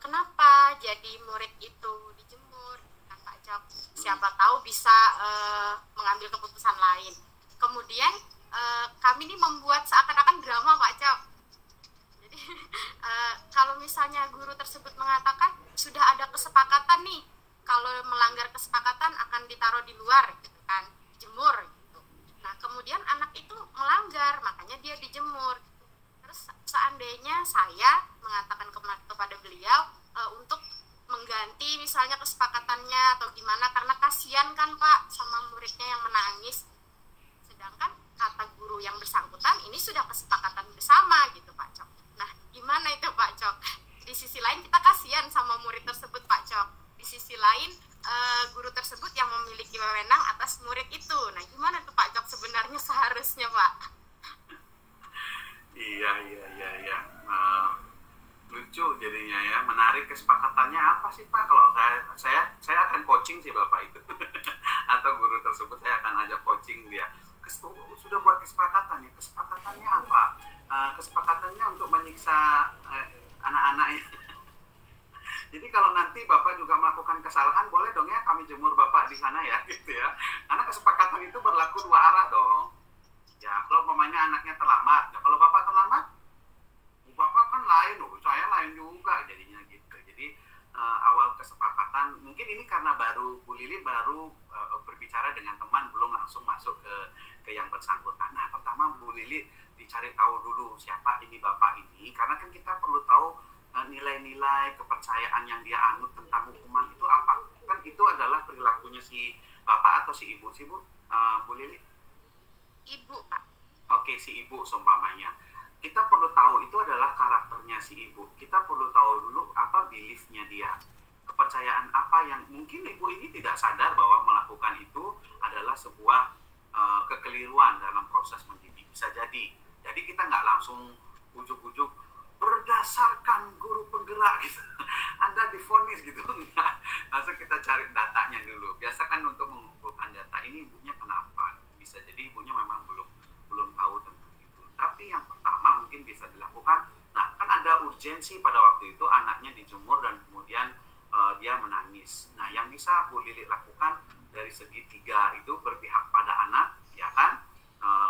kenapa jadi murid itu dijemur, kan Pak Cok, siapa tahu bisa mengambil keputusan lain. Kemudian kami ini membuat seakan-akan drama Pak Cok. Jadi kalau misalnya guru tersebut mengatakan sudah ada kesepakatan nih, kalau melanggar kesepakatan akan ditaruh di luar gitu kan, dijemur gitu. Nah kemudian anak itu melanggar, makanya dia dijemur. Terus seandainya saya mengatakan kepada beliau untuk mengganti misalnya kesepakatannya atau gimana, karena kasihan kan Pak sama muridnya yang menangis, sedangkan kata guru yang bersangkutan ini sudah kesepakatan bersama gitu Pak Cok. Nah gimana itu Pak Cok? Di sisi lain kita kasihan sama murid tersebut Pak Cok, di sisi lain guru tersebut yang memiliki wewenang atas murid itu. Nah gimana tuh Pak Cok sebenarnya seharusnya Pak? Iya. Lucu jadinya ya, menarik. Kesepakatannya apa sih Pak? Kalau saya akan coaching sih Bapak itu atau guru tersebut saya akan ajak coaching dia. Sudah buat kesepakatan ya, kesepakatannya apa? Kesepakatannya untuk menyiksa anak-anaknya. Jadi kalau nanti Bapak juga melakukan kesalahan, boleh dong ya kami jemur Bapak di sana ya, gitu ya. Karena kesepakatan itu berlaku dua arah dong. Ya, kalau umpamanya anaknya terlambat, ya kalau Bapak terlambat, Bapak kan lain loh, saya lain juga jadinya gitu. Jadi awal kesepakatan, mungkin ini karena Bu Lili baru berbicara dengan teman, belum langsung masuk ke yang bersangkutan. Nah, pertama Bu Lili dicari tahu dulu siapa ini Bapak ini, karena kan kita perlu tahu nilai-nilai kepercayaan yang dia anut tentang hukuman itu apa. Kan itu adalah perilakunya si Bapak atau si Ibu sih Bu Lili? Ibu Pak. Oke, si Ibu seumpamanya. Kita perlu tahu itu adalah karakternya si Ibu. Kita perlu tahu dulu apa beliefnya dia. Kepercayaan apa yang mungkin Ibu ini tidak sadar bahwa melakukan itu adalah sebuah kekeliruan dalam proses mendidik. Bisa jadi. Jadi kita nggak langsung ujuk-ujuk berdasarkan guru penggerak gitu. Anda divonis gitu. Langsung kita cari datanya dulu. Biasakan untuk mengumpulkan data ini ibunya kenapa. Bisa jadi ibunya memang belum tahu tentang itu. Tapi yang pertama mungkin bisa dilakukan. Nah, kan ada urgensi pada waktu itu anaknya dijemur dan kemudian dia menangis. Nah, yang bisa Bu Lili lakukan dari segi tiga itu berpihak pada anak, ya kan?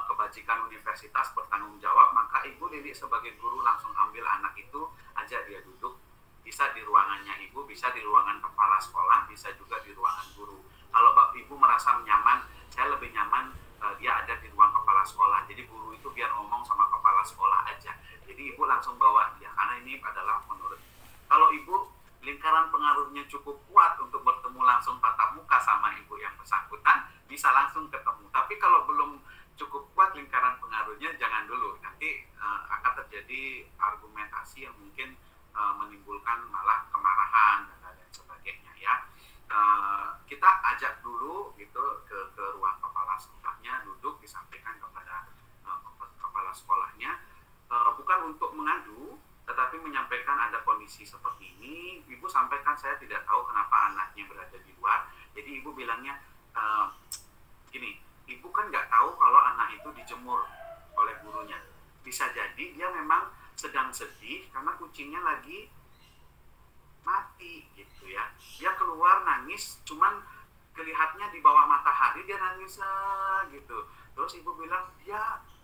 Kebajikan universitas bertanggung jawab, maka Ibu Lili sebagai guru langsung ambil anak itu, ajak dia duduk. Bisa di ruangannya Ibu, bisa di ruangan kepala sekolah, bisa juga di ruangan guru. Kalau Ibu merasa nyaman, saya lebih nyaman dia ada di ruang kepala sekolah. Jadi guru itu biar ngomong sama kepala sekolah aja. Jadi Ibu langsung bawa dia, karena ini adalah menurut. Kalau Ibu lingkaran pengaruhnya cukup kuat untuk bertemu langsung tatap muka sama Ibu yang bersangkutan, bisa langsung ketemu. Tapi kalau belum cukup kuat lingkaran pengaruhnya, jangan dulu. Nanti akan terjadi argumentasi yang mungkin menimbulkan malah kemarahan dan lain sebagainya ya. Kita ajak dulu gitu ke ruang kepala sekolahnya, duduk disampaikan kepada kepala sekolahnya, bukan untuk mengadu, tetapi menyampaikan ada kondisi seperti ini. Ibu sampaikan saya tidak tahu kenapa anaknya berada di luar. Jadi Ibu bilangnya gini, Ibu kan nggak tahu kalau anak itu dijemur oleh gurunya. Bisa jadi dia memang sedang sedih karena kucingnya lagi mati gitu ya. Dia keluar nangis, cuman kelihatannya di bawah matahari dia nangis gitu. Terus Ibu bilang,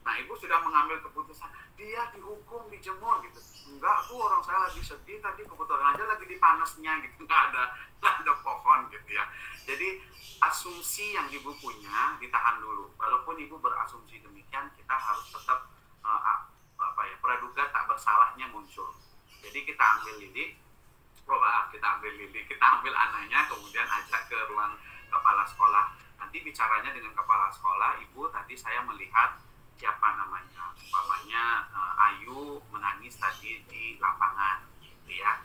nah Ibu sudah mengambil keputusan, dia dihukum, dijemur gitu. Enggak Bu, orang saya lagi sedih, tadi kebetulan aja lagi di panasnya gitu, nggak ada pohon gitu ya. Jadi asumsi yang Ibu punya ditahan dulu. Walaupun Ibu berasumsi demikian, kita harus tetap praduga tak bersalahnya muncul. Jadi kita ambil Lili, kita ambil anaknya, kemudian ajak ke ruang kepala sekolah. Nanti bicaranya dengan kepala sekolah, Ibu tadi saya melihat siapa namanya, umpamanya Ayu menangis tadi di lapangan, gitu ya.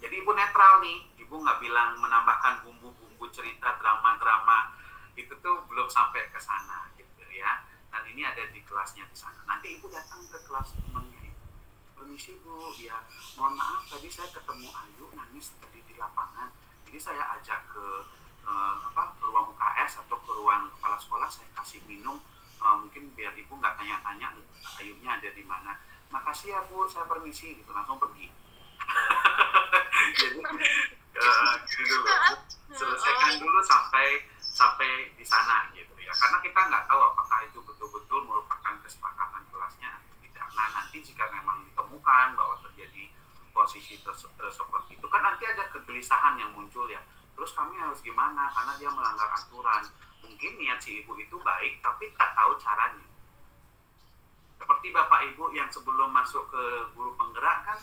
Jadi Ibu netral nih, Ibu nggak bilang menambahkan bumbu-bumbu cerita drama-drama, itu tuh belum sampai ke sana, gitu ya. Dan ini ada di kelasnya di sana. Nanti Ibu datang ke kelas temannya. Permisi Bu, ya mohon maaf tadi saya ketemu Ayu nangis tadi di lapangan. Jadi saya ajak ke ruang UKS atau ke ruang kepala sekolah, saya kasih minum, mungkin biar Ibu nggak tanya-tanya Ayunya ada di mana. makasih ya Bu, saya permisi gitu, langsung pergi. Jadi gini dulu, selesaikan dulu sampai di sana gitu ya, karena kita nggak tahu apakah itu betul-betul merupakan kesepakatan kelasnya atau tidak. Nah nanti jika memang ditemukan bahwa terjadi posisi seperti itu, kan nanti ada kegelisahan yang muncul ya, terus kami harus gimana karena dia melanggar aturan. Mungkin niat si ibu itu baik tapi tak tahu caranya. Seperti Bapak Ibu yang sebelum masuk ke guru penggerak kan,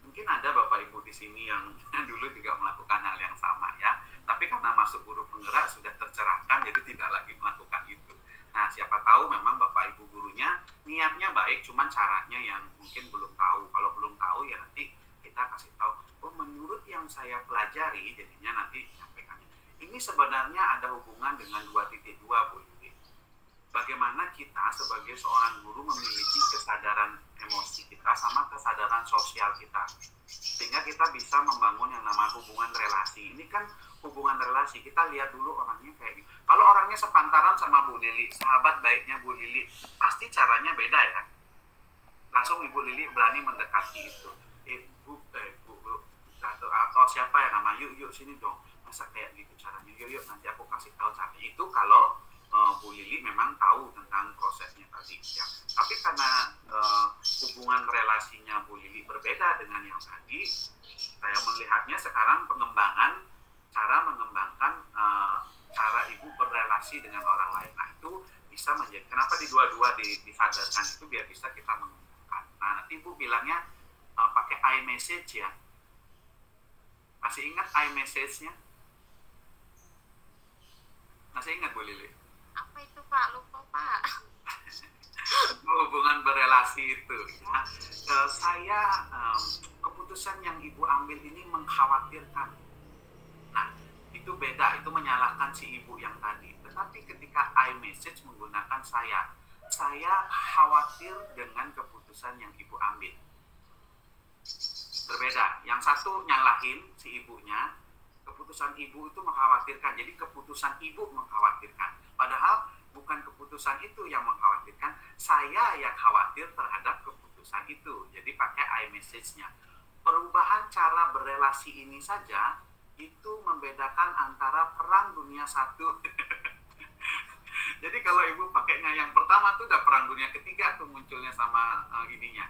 mungkin ada Bapak Ibu di sini yang dulu juga melakukan hal yang sama ya, tapi karena masuk guru penggerak sudah tercerahkan jadi tidak lagi melakukan itu. Nah siapa tahu memang Bapak Ibu gurunya niatnya baik, cuman caranya yang mungkin belum tahu. Kalau belum tahu ya nanti kita kasih tahu, oh menurut yang saya pelajari, jadinya nanti sampaikannya ini sebenarnya ada hubungan dengan 2.2 Bu. Bagaimana kita sebagai seorang guru memiliki kesadaran emosi kita sama kesadaran sosial kita, sehingga kita bisa membangun yang namanya hubungan relasi. Ini kan hubungan relasi, kita lihat dulu orangnya kayak gini. Kalau orangnya sepantaran sama Bu Lili, sahabat baiknya Bu Lili, pasti caranya beda ya. Langsung Ibu Lili berani mendekati itu, Bu, atau siapa yang nama, yuk sini dong, masa kayak gitu caranya, yuk nanti aku kasih tahu caranya. Itu kalau Bu Lili memang tahu tentang prosesnya tadi ya. Tapi karena hubungan relasinya Bu Lili berbeda dengan yang tadi, saya melihatnya sekarang cara mengembangkan cara ibu berrelasi dengan orang lain. Nah itu bisa menjadi, kenapa di dua-dua disadarkan itu biar bisa kita mengembangkan. Nah nanti ibu bilangnya pakai iMessage ya. Masih ingat iMessage-nya? Masih ingat Bu Lili? Apa itu Pak? Lupa Pak. Hubungan berelasi itu ya. Saya keputusan yang ibu ambil ini mengkhawatirkan. Nah itu beda, itu menyalahkan si ibu yang tadi. Tetapi ketika iMessage menggunakan saya khawatir dengan keputusan yang ibu ambil. Berbeda, yang satu nyalahin si ibunya, keputusan ibu itu mengkhawatirkan. Jadi keputusan ibu mengkhawatirkan, padahal bukan keputusan itu yang mengkhawatirkan, saya yang khawatir terhadap keputusan itu. Jadi pakai iMessage-nya. Perubahan cara berelasi ini saja itu membedakan antara perang dunia 1. Jadi kalau ibu pakainya yang pertama tuh udah perang dunia ketiga tuh munculnya sama ininya.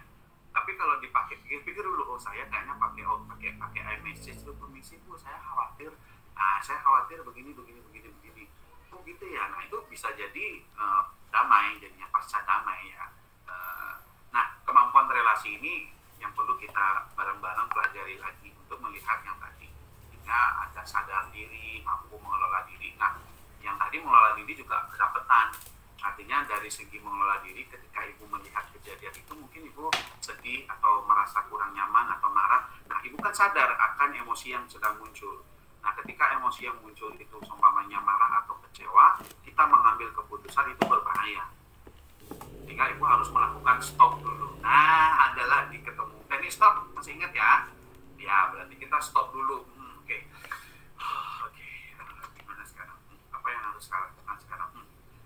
Tapi kalau dipakai pikir-pikir dulu, oh saya kayaknya pakai iMessage tuh, permisi Bu, saya khawatir begini. Oh gitu ya. Nah itu bisa jadi damai, jadinya pasca damai ya. Nah kemampuan relasi ini yang perlu kita bareng-bareng pelajari lagi untuk melihat yang tadi, sehingga ada sadar diri, mampu mengelola diri. Nah yang tadi mengelola diri juga kedapetan. Artinya dari segi mengelola diri, ketika ibu melihat kejadian itu mungkin ibu sedih atau merasa kurang nyaman atau marah. Nah ibu kan sadar akan emosi yang sedang muncul. Nah ketika emosi yang muncul itu seumpamanya marah atau kecewa, kita mengambil keputusan itu berbahaya. Sehingga ibu harus melakukan stop dulu. Nah ada lagi ketemu, ini stop, masih ingat ya? Ya berarti kita stop dulu. Oke. Gimana sekarang? Apa yang harus saya lakukan sekarang?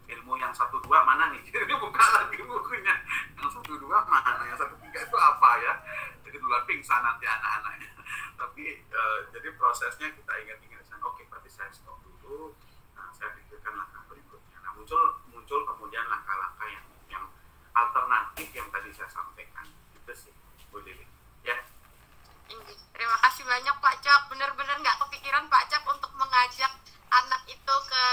Ilmu yang 1, 2 mana nih? Jadi buka lagi bukunya. Yang 1, 2 mana? Yang 1, 3 itu apa ya? Jadi duluan pingsan nanti anak-anaknya. Tapi jadi prosesnya kita ingat-ingat. Oke, berarti saya stop dulu. Nah, saya pikirkan langkah berikutnya. Nah, muncul kemudian langkah-langkah yang alternatif yang tadi saya sampaikan. Itu sih, Bu Lili. Ya. Terima kasih banyak Pak Cok. Benar-benar nggak kepikiran Pak Cok untuk mengajak anak itu ke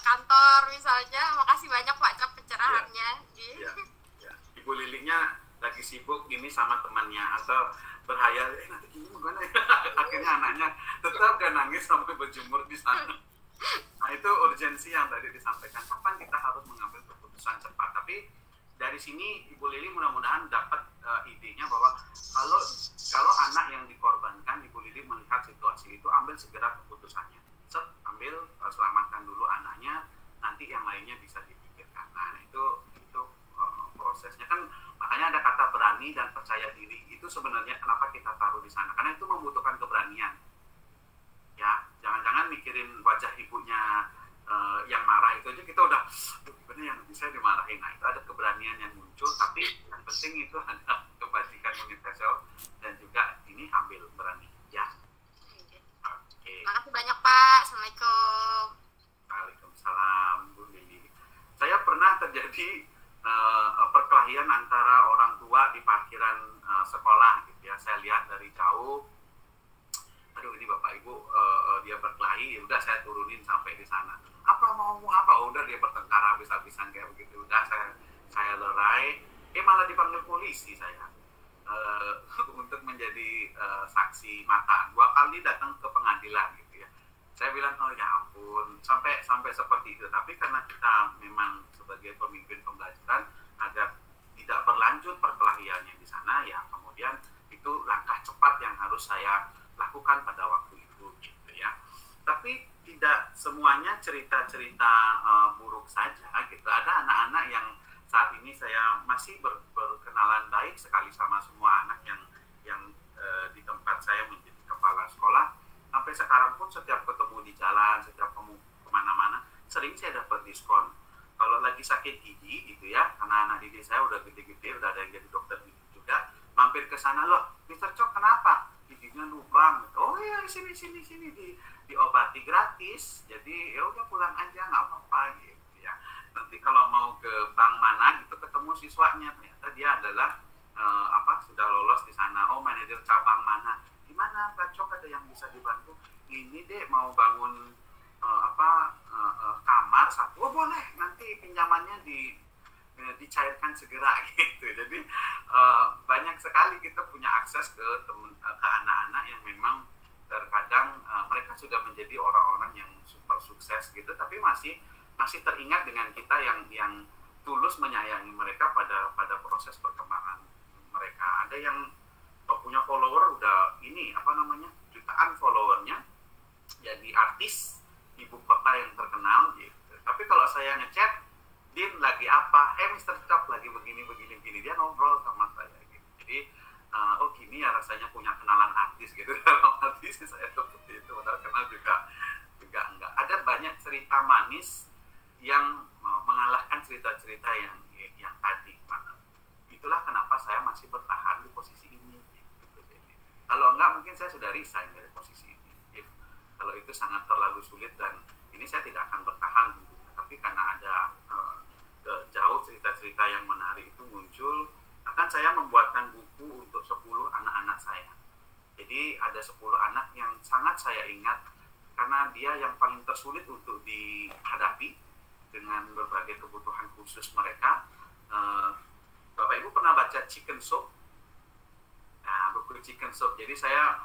kantor misalnya. Makasih banyak Pak Cok pencerahannya. Ya. Ibu Lilinya lagi sibuk ini sama temannya atau berhayal nanti gini gimana ya. Akhirnya anaknya tetap gak nangis sampai berjemur di sana. Nah itu urgensi yang tadi disampaikan, kapan kita harus mengambil keputusan cepat. Tapi dari sini Ibu Lili mudah-mudahan dapat idenya bahwa kalau anak yang dikorbankan, Ibu Lili melihat situasi itu, ambil segera keputusannya. Ambil, selamatkan dulu anaknya, nanti yang lainnya bisa dipikirkan. Nah itu prosesnya kan, makanya ada kata berani dan percaya diri. Itu sebenarnya kenapa kita taruh di sana, karena itu membutuhkan keberanian ya. Jangan-jangan mikirin wajah ibunya yang marah itu aja kita udah gimana yang nanti saya dimarahin. Nah itu ada keberanian yang muncul, tapi yang penting itu ada saya minta show dan juga ini ambil berani ya. Oke. Makasih banyak Pak. Assalamualaikum. Waalaikumsalam Bu Lili. Saya pernah terjadi perkelahian antara orang tua di parkiran sekolah gitu ya. Saya lihat dari jauh, aduh ini bapak ibu dia berkelahi, ya udah saya turunin sampai di sana. Apa mau apa? Udah dia bertengkar habis-habisan kayak begitu. Udah saya lerai, malah dipanggil polisi saya untuk menjadi saksi mata. 2 kali datang ke pengadilan gitu ya. Saya bilang oh ya ampun, sampai seperti itu. Tapi karena kita memang sebagai pemimpin pembelajaran agar tidak berlanjut perkelahiannya di sana, ya kemudian itu langkah cepat yang harus saya lakukan pada waktu itu gitu ya. Tapi tidak semuanya cerita-cerita buruk saja gitu. Ada anak-anak yang saat ini saya masih berkenalan baik sekali sama semua anak yang di tempat saya menjadi kepala sekolah. Sampai sekarang pun setiap ketemu di jalan, setiap ketemu kemana-mana, sering saya dapat diskon. Kalau lagi sakit gigi gitu ya, karena anak didik saya udah gede-gede, udah ada yang jadi dokter gigi juga, mampir ke sana, loh, Mr. Cok kenapa? Giginya lubang. Oh ya, sini diobati gratis. Jadi ya udah pulang aja nggak apa-apa gitu ya. Nanti kalau mau ke bank mana gitu ketemu siswanya, ternyata dia adalah sudah lolos di sana. Oh, manajer cabang mana? Gimana Pak Cok, ada yang bisa dibantu? Ini deh mau bangun kamar satu. Oh boleh, nanti pinjamannya dicairkan segera gitu. Jadi banyak sekali kita punya akses ke anak-anak yang memang terkadang mereka sudah menjadi orang-orang yang super sukses gitu, tapi masih teringat dengan kita yang tulus menyayangi mereka pada proses perkembangan mereka. Ada yang punya follower udah jutaan followernya, jadi artis ibu kota yang terkenal gitu. Tapi kalau saya ngechat, Din lagi apa? Mr. Cok lagi begini, dia ngobrol sama saya gitu. Jadi oh gini ya rasanya punya kenalan artis gitu. Dalam artis saya seperti itu, padahal kenal juga enggak. Ada banyak cerita manis yang mengalahkan cerita-cerita yang tadi. Itulah kenapa saya masih bertahan di posisi ini gitu. Kalau enggak mungkin saya sudah resign dari posisi ini. Kalau itu sangat terlalu sulit dan ini saya tidak akan bertahan. Tapi karena ada jauh cerita-cerita yang menarik itu muncul, akan saya membuatkan buku untuk 10 anak-anak saya. Jadi ada 10 anak yang sangat saya ingat karena dia yang paling tersulit untuk dihadapi dengan berbagai kebutuhan khusus mereka. Bapak Ibu pernah baca Chicken Soup? Nah, buku Chicken Soup. Jadi saya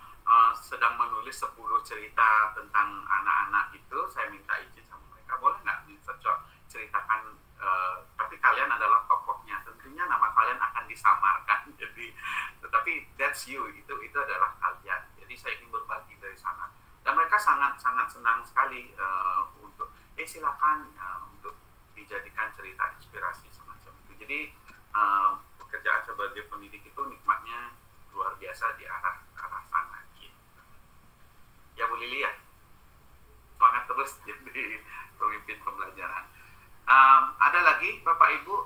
sedang menulis 10 cerita tentang anak-anak itu. Saya minta izin sama mereka, boleh nggak ceritakan, tapi kalian adalah tokohnya. Tentunya nama kalian akan disamarkan. Jadi, tetapi that's you, itu adalah kalian. Jadi saya ingin berbagi dari sana. Dan mereka sangat senang sekali untuk silakan untuk dijadikan cerita inspirasi semacam itu. Jadi pekerjaan sebagai pendidik itu nikmatnya luar biasa di arah sana gitu. Ya Bu Lili ya, semangat terus jadi pemimpin pembelajaran. Ada lagi Bapak Ibu